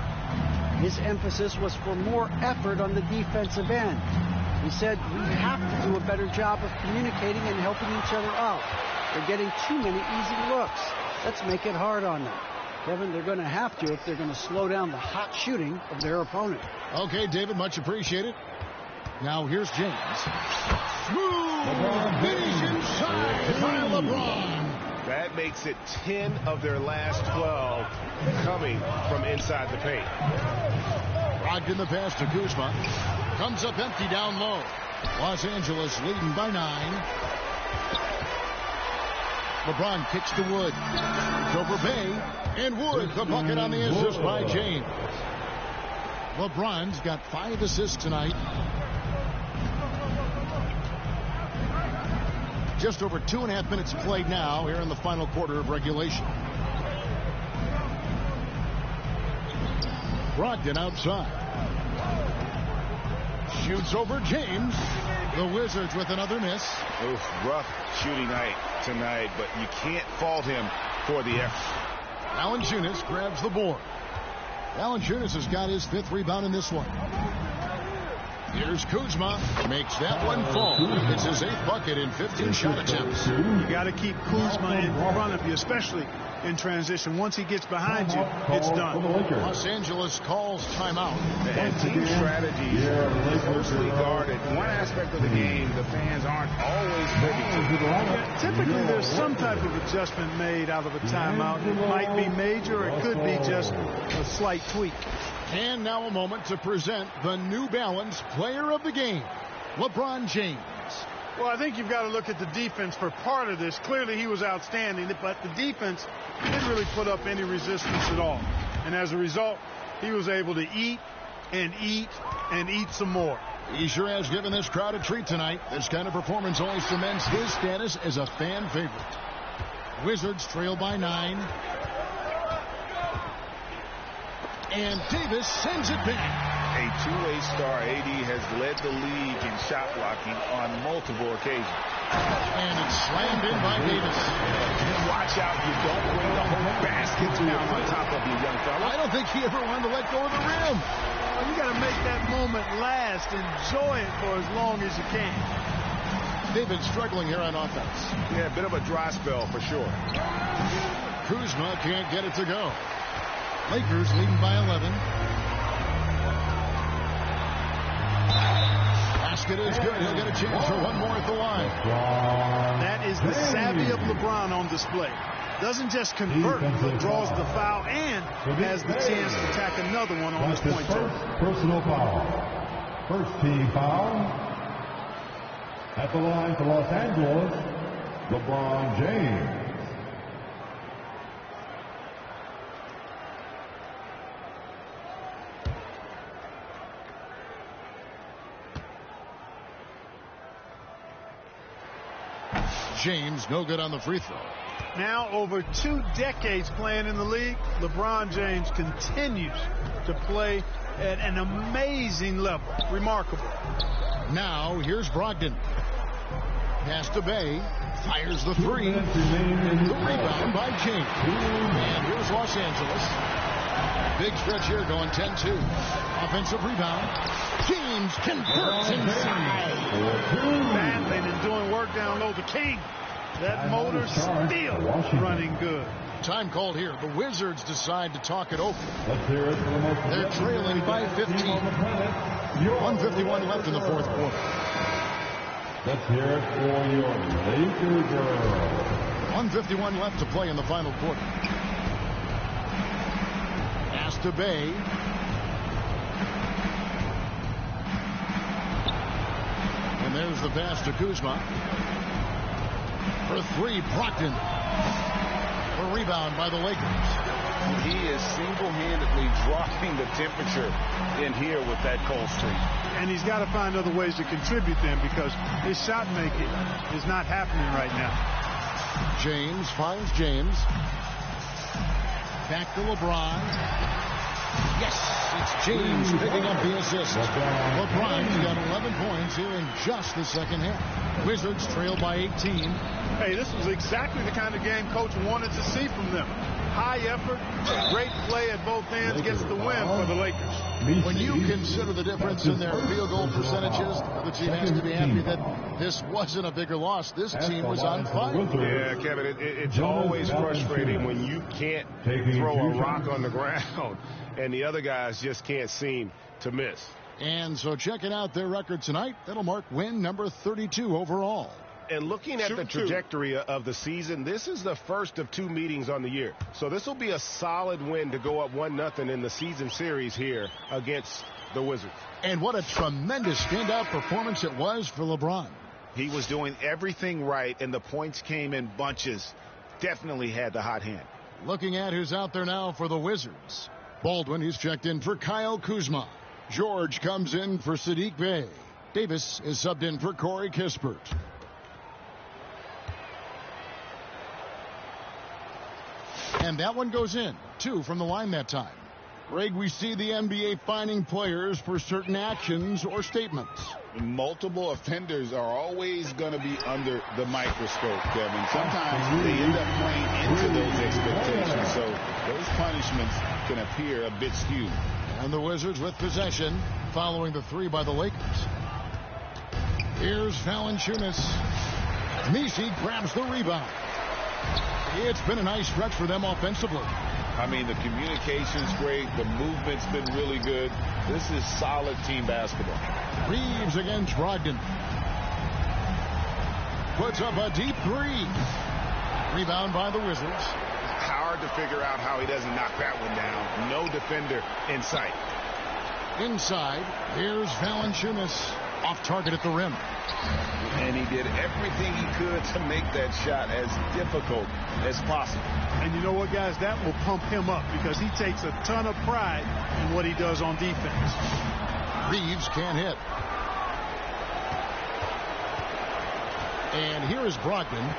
His emphasis was for more effort on the defensive end. He said, we have to do a better job of communicating and helping each other out. They're getting too many easy looks. Let's make it hard on them. Kevin, they're going to have to if they're going to slow down the hot shooting of their opponent. Okay, David, much appreciated. Now here's James. Smooth finish inside by LeBron. That makes it 10 of their last 12 coming from inside the paint. Brogdon the pass to Kuzma. Comes up empty down low. Los Angeles leading by 9. LeBron kicks to Wood. It's over Bay. And Wood, the bucket on the assist by James. LeBron's got 5 assists tonight. Just over 2.5 minutes played now here in the final quarter of regulation. Brogdon outside. Shoots over James. The Wizards with another miss. Oof, rough shooting night tonight, but you can't fault him for the effort. Valanciunas grabs the board. Valanciunas has got his 5th rebound in this one. Here's Kuzma. Makes that one fall. It's his 8th bucket in 15 shot attempts. You got to keep Kuzma in front of you, especially in transition. Once he gets behind you, it's done. Los Angeles calls timeout. And team strategies are closely guarded. One aspect of the game the fans aren't always privy to. Yeah, typically, there's some type of adjustment made out of a timeout. It might be major. It could be just a slight tweak. And now a moment to present the New Balance Player of the Game, LeBron James. Well, I think you've got to look at the defense for part of this. Clearly, he was outstanding, but the defense didn't really put up any resistance at all. And as a result, he was able to eat and eat and eat some more. He sure has given this crowd a treat tonight. This kind of performance only cements his status as a fan favorite. Wizards trail by 9. And Davis sends it back. A two-way star, AD has led the league in shot blocking on multiple occasions. And it's slammed in by Davis. Watch out, you don't bring the whole basket down on top of you, young fella. I don't think he ever wanted to let go of the rim. Well, you got to make that moment last. Enjoy it for as long as you can. David struggling here on offense. Yeah, a bit of a dry spell for sure. Kuzma can't get it to go. Lakers leading by 11. Basket is good. He'll get a chance for one more at the line. That is the savvy of LeBron on display. Doesn't just convert, but draws the foul and has the chance to tack another one on his point total. Personal foul. First team foul. At the line for Los Angeles, LeBron James. James no good on the free throw. Now over 2 decades playing in the league, LeBron James continues to play at an amazing level. Remarkable. Now here's Brogdon. Pass to Bay. Fires the 3. The rebound by James. And here's Los Angeles. Big stretch here going 10-2. Offensive rebound. James converts inside. Battling and doing work down low. The King. That motor still running good. Time called here. The Wizards decide to talk it over. Let's hear it for the most. They're trailing by 15. 1:51 left in the fourth quarter. Let's hear it for your Lakers girl. 1:51 left to play in the final quarter. Pass to Bay. And there's the pass to Kuzma. For 3, Brogdon. A rebound by the Lakers. He is single-handedly dropping the temperature in here with that cold streak. And he's got to find other ways to contribute then, because his shot making is not happening right now. James finds James. Back to LeBron. Yes, it's James picking up the assist. LeBron's got 11 points here in just the second half. Wizards trail by 18. Hey, this was exactly the kind of game Coach wanted to see from them. High effort, great play at both ends, gets the win for the Lakers. When you consider the difference in their field goal percentages, the team has to be happy that this wasn't a bigger loss. This team was on fire. Yeah, Kevin, it's always frustrating when you can't throw a rock on the ground and the other guys just can't seem to miss. And so checking out their record tonight, that'll mark win number 32 overall. And looking at the trajectory of the season, this is the first of 2 meetings on the year. So this will be a solid win to go up 1-0 in the season series here against the Wizards. And what a tremendous standout performance it was for LeBron. He was doing everything right, and the points came in bunches. Definitely had the hot hand. Looking at who's out there now for the Wizards. Baldwin, he's checked in for Kyle Kuzma. George comes in for Sadiq Bey. Davis is subbed in for Corey Kispert. And that one goes in. 2 from the line that time. Greg, we see the NBA fining players for certain actions or statements. Multiple offenders are always going to be under the microscope, Kevin. Sometimes they end up playing into those expectations, so those punishments can appear a bit skewed. And the Wizards with possession. following the three by the Lakers. Here's Valanciunas. Misi grabs the rebound. It's been a nice stretch for them offensively. I mean, the communication's great. The movement's been really good. This is solid team basketball. Reeves against Brogdon. Puts up a deep three. Rebound by the Wizards. Hard to figure out how he doesn't knock that one down. No defender in sight. Inside, here's Valanciunas. Off target at the rim. And he did everything he could to make that shot as difficult as possible. And you know what, guys? That will pump him up because he takes a ton of pride in what he does on defense. Reeves can't hit. And here is Brogdon.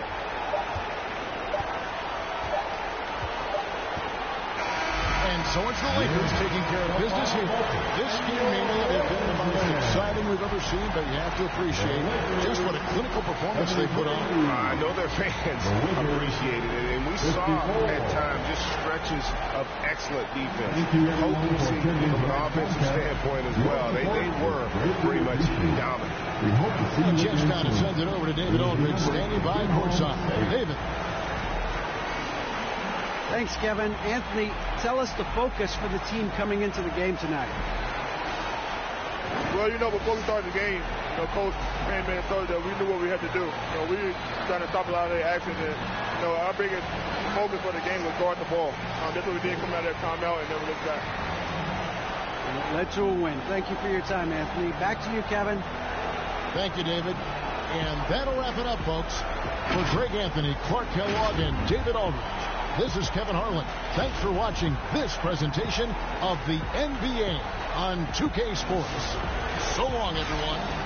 And so it's the Lakers taking care of business here. This game may not have been the most exciting we've ever seen, but you have to appreciate just what a clinical performance they put on. I know their fans appreciated it, and we saw at times just stretches of excellent defense. Potency from an offensive standpoint as well. They were pretty much dominant. He checks down and sends it over to David Aldridge, standing by courtside. David. Thanks, Kevin. Anthony, tell us the focus for the team coming into the game tonight. Well, before we started the game, Coach came in and told us that we knew what we had to do. We were trying to stop a lot of their actions, and our biggest focus for the game was guard the ball. That's what we did coming out of that timeout and never looked back. Led to a win. Thank you for your time, Anthony. Back to you, Kevin. Thank you, David. And that'll wrap it up, folks. For Greg Anthony, Clark Kellogg, and David Aldridge, this is Kevin Harlan. Thanks for watching this presentation of the NBA on 2K Sports. So long, everyone.